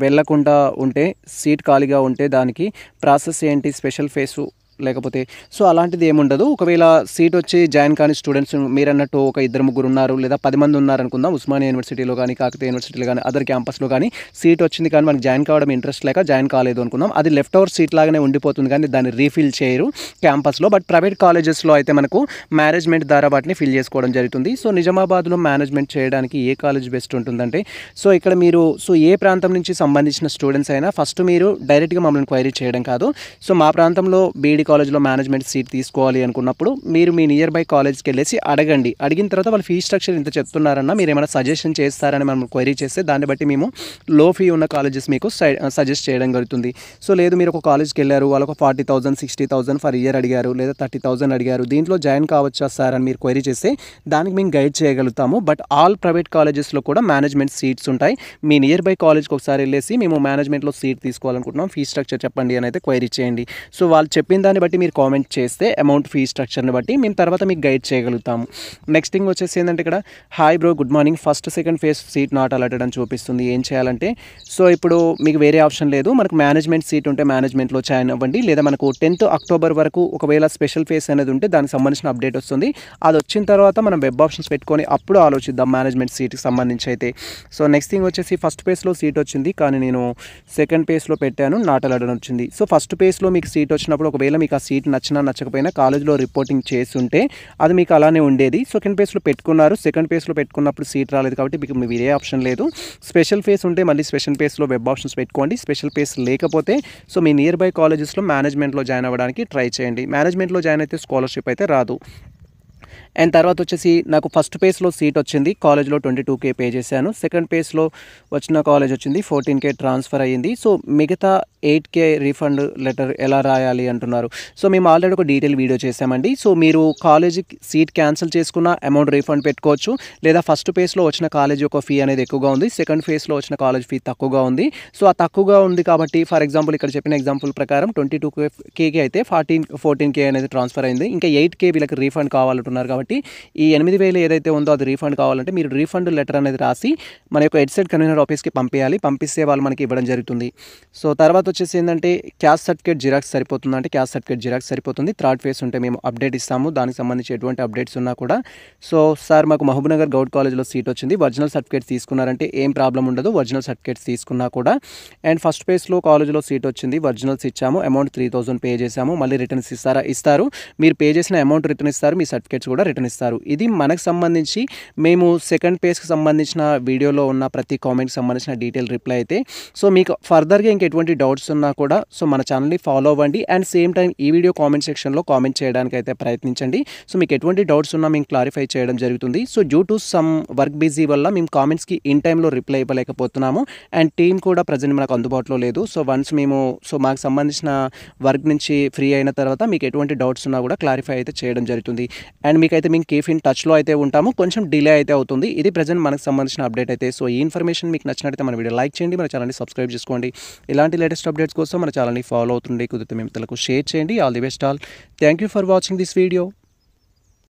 వెళ్ళకుండా ఉంటే, సీట్ ఖాళీగా ఉంటే దానికి ప్రాసెస్ ఏంటి, స్పెషల్ ఫేసు లేకపోతే సో అలాంటిది ఏముండదు. ఒకవేళ సీట్ వచ్చి జాయిన్ కాని స్టూడెంట్స్ మీరు అన్నట్టు ఒక 2-3 ఉన్నారు లేదా 10 మంది ఉన్నారు అనుకుందాం. ఉస్మానియా యూనివర్సిటీలో కానీ, కాకతీయ యూనివర్సిటీలో కానీ, అదర్ క్యాంపస్లో కానీ సీట్ వచ్చింది కానీ మనకి జాయిన్ కావడం ఇంట్రెస్ట్ లేక జాయిన్ కాలేదు అనుకుందాం. అది లెఫ్ట్ ఓవర్ సీట్ లాగానే ఉండిపోతుంది కానీ దాన్ని రీఫిల్ చేయరు క్యాంపస్లో. బట్ ప్రైవేట్ కాలేజెస్లో అయితే మనకు మేనేజ్మెంట్ ద్వారా వాటిని ఫిల్ చేసుకోవడం జరుగుతుంది. సో నిజామాబాద్లో మేనేజ్మెంట్ చేయడానికి ఏ కాలేజ్ బెస్ట్ ఉంటుందంటే, సో ఇక్కడ మీరు సో ఏ ప్రాంతం నుంచి సంబంధించిన స్టూడెంట్స్ అయినా ఫస్ట్ మీరు డైరెక్ట్గా మమ్మల్ని క్వైరీ చేయడం కాదు. సో మా ప్రాంతంలో బీఈడి కాలేజ్లో మేనేజ్మెంట్ సీట్ తీసుకోవాలి అనుకున్నప్పుడు మీరు మీ నియర్ బై కాలేజ్కి వెళ్ళేసి అడగండి. అడిగిన తర్వాత వాళ్ళు ఫీ స్ట్రక్చర్ ఇంత చెప్తున్నారన్నా మీరు ఏమైనా సజెషన్ చేస్తారని మనం క్వైరీ చేస్తే దాన్ని బట్టి మేము లో ఫీ ఉన్న కాలేజెస్ మీకు సజెస్ట్ చేయడం జరుగుతుంది. సో లేదు మీరు ఒక కాలేజ్కి వెళ్ళారు, వాళ్ళు ఒక 40,000 60,000 ఫర్ ఇయర్ అడిగారు లేదా 30,000 అడిగారు, దీంట్లో జాయిన్ కావచ్చా సార్ అని మీరు క్వైరీ చేస్తే దానికి మేము గైడ్ చేయగలుగుతాము. బట్ ఆల్ ప్రైవేట్ కాలేజెస్లో కూడా మేనేజ్మెంట్ సీట్స్ ఉంటాయి. మీ నియర్ బై కాలేజ్కి ఒకసారి వెళ్ళేసి మేము మేనేజ్మెంట్లో సీట్ తీసుకోవాలనుకుంటున్నాం, ఫీ స్ట్రక్చర్ చెప్పండి అని అయితే క్వైరీ చేయండి. సో వాళ్ళు చెప్పిన దాన్ని బట్టి మీరు కామెంట్ చేస్తే అమౌంట్ ఫీ స్ట్రక్చర్ని బట్టి మేము తర్వాత మీకు గైడ్ చేయగలుగుతాము. నెక్స్ట్ థింగ్ వచ్చేసి ఏంటంటే ఇక్కడ hi bro good morning, first second phase seat not allotted అని చూపిస్తుంది. ఏం చేయాలంటే సో ఇప్పుడు మీకు వేరే ఆప్షన్ లేదు. మనకు మేనేజ్మెంట్ సీట్ ఉంటే మేనేజ్మెంట్లో జాయిన్ అవ్వండి. లేదా మనకు 10th అక్టోబర్ వరకు ఒకవేళ స్పెషల్ ఫేజ్ అనేది ఉంటే దానికి సంబంధించిన అప్డేట్ వస్తుంది. అది వచ్చిన తర్వాత మనం వెబ్ ఆప్షన్స్ పెట్టుకొని అప్పుడు ఆలోచిద్దాం మేనేజ్మెంట్ సీట్కి సంబంధించి అయితే. సో నెక్స్ట్ థింగ్ వచ్చేసి ఫస్ట్ పేజ్లో సీట్ వచ్చింది కానీ నేను సెకండ్ పేజ్లో పెట్టాను, నాట్ అలాటెడ్ వచ్చింది. సో ఫస్ట్ పేజ్లో మీకు సీట్ వచ్చినప్పుడు ఒకవేళ మీకు ఆ సీట్ నచ్చినా నచ్చకపోయినా కాలేజ్లో రిపోర్టింగ్ చేస్తుంటే అది మీకు అలానే ఉండేది. సెకండ్ పేజ్లో పెట్టుకున్నారు, సెకండ్ పేజ్లో పెట్టుకున్నప్పుడు సీట్ రాలేదు కాబట్టి మీకు వేరే ఆప్షన్ లేదు. స్పెషల్ ఫేజ్ ఉంటే మళ్ళీ స్పెషల్ పేజ్లో వెబ్ ఆప్షన్స్ పెట్టుకోండి. స్పెషల్ పేజ్ లేకపోతే సో మీ నియర్ బై కాలేజెస్లో మేనేజ్మెంట్లో జాయిన్ అవ్వడానికి ట్రై చేయండి. మేనేజ్మెంట్లో జాయిన్ అయితే స్కాలర్షిప్ అయితే రాదు. అండ్ తర్వాత వచ్చేసి నాకు ఫస్ట్ పేజ్లో సీట్ వచ్చింది, కాలేజ్లో 22K పే చేశాను. సెకండ్ పేజ్లో వచ్చిన కాలేజ్ వచ్చింది 14K ట్రాన్స్ఫర్ అయ్యింది. సో మిగతా 8K రీఫండ్ లెటర్ ఎలా రాయాలి అంటున్నారు. సో మేము ఆల్రెడీ ఒక డీటెయిల్ వీడియో చేసామండి. సో మీరు కాలేజీకి సీట్ క్యాన్సిల్ చేసుకున్న అమౌంట్ రీఫండ్ పెట్టుకోవచ్చు. లేదా ఫస్ట్ పేజ్లో వచ్చిన కాలేజ్ యొక్క ఫీ అనేది ఎక్కువగా ఉంది, సెకండ్ ఫేజ్లో వచ్చిన కాలేజ్ ఫీ తక్కువగా ఉంది. సో ఆ తక్కువగా ఉంది కాబట్టి ఫర్ ఎగ్జాంపుల్ ఇక్కడ చెప్పిన ఎగ్జాంపుల్ ప్రకారం 22Kకి అయితే 14K అనేది ట్రాన్స్ఫర్ అయింది. ఇంకా 8K వీళ్ళకి రీఫండ్ కావాలంటున్నారు కాబట్టి ఈ 8,000 ఏదైతే ఉందో అది రీఫండ్ కావాలంటే మీరు రీఫండ్ లెటర్ అనేది రాసి మన యొక్క హెడ్సెట్ కన్వీనర్ ఆఫీస్కి పంపించాలి. పంపిస్తే వాళ్ళు మనకి ఇవ్వడం జరుగుతుంది. సో తర్వాత వచ్చేసి ఏంటంటే క్యాస్ట్ సర్టిఫికేట్ జిరాక్స్ సరిపోతుంది అంటే క్యాస్ట్ సర్టిఫికేట్ జిరాక్స్ సరిపోతుంది. థర్డ్ ఫేజ్ ఉంటే మేము అప్డేట్ ఇస్తాము, దానికి సంబంధించి ఎటువంటి అప్డేట్స్ ఉన్నా కూడా. సో సార్ మాకు మహబూబ్నగర్ గౌడ్ కాలేజ్లో సీట్ వచ్చింది, ఒరిజినల్ సర్టిఫికేట్స్ తీసుకున్నారంటే ఏం ప్రాబ్లం ఉండదు, ఒరిజినల్ సర్టిఫికేట్స్ తీసుకున్నా కూడా. అండ్ ఫస్ట్ పేజ్లో కాలేజ్లో సీట్ వచ్చింది, ఒరిజినల్స్ ఇచ్చాము, అమౌంట్ 3,000 పే చేసాము. మళ్ళీ రిటర్న్స్ ఇస్తారు, మీరు పే చేసిన అమౌంట్ రిటర్న్ ఇస్తారు, మీ సర్టిఫికేట్స్ కూడా రిటర్న్ ఇస్తారు. ఇది మనకు సంబంధించి మేము సెకండ్ పేజ్కి సంబంధించిన వీడియోలో ఉన్న ప్రతి కామెంట్కి సంబంధించిన డీటెయిల్ రిప్లై అయితే. సో మీకు ఫర్దర్గా ఇంకెటువంటి డౌట్స్ ఉన్నా కూడా సో మన ఛానల్ని ఫాలో అవ్వండి. అండ్ సేమ్ టైం ఈ వీడియో కామెంట్ సెక్షన్లో కామెంట్ చేయడానికి అయితే ప్రయత్నించండి. సో మీకు ఎటువంటి డౌట్స్ ఉన్నా మేము క్లారిఫై చేయడం జరుగుతుంది. So due to some work busy వల్ల మేము కామెంట్స్కి ఇన్ టైంలో రిప్లై ఇవ్వలేకపోతున్నాము. అండ్ టీమ్ కూడా ప్రజెంట్ మనకు అందుబాటులో లేదు. సో వన్స్ మేము మాకు సంబంధించిన వర్క్ నుంచి ఫ్రీ అయిన తర్వాత మీకు ఎటువంటి డౌట్స్ ఉన్నా కూడా క్లారిఫై అయితే చేయడం జరుగుతుంది. అండ్ మీకైతే మేము కీప్ ఇన్ టచ్లో అయితే ఉంటాము, కొంచెం డిలే అయితే అవుతుంది. ఇది ప్రజెంట్ మనకు సంబంధించిన అప్డేట్ అయితే. సో ఈ ఇన్ఫర్మేషన్ మీకు నచ్చినట్లయితే మన వీడియో లైక్ చేయండి, మన ఛానల్ని సబ్స్క్రైబ్ చేసుకోండి. ఇలాంటి లేటెస్ట్ అప్డేట్స్ కోసం మన ఛానల్ని ఫాలో అవుతుండే కుదిరితే మేము తలకు షేర్ చేయండి. All the best all. Thank you for watching this video.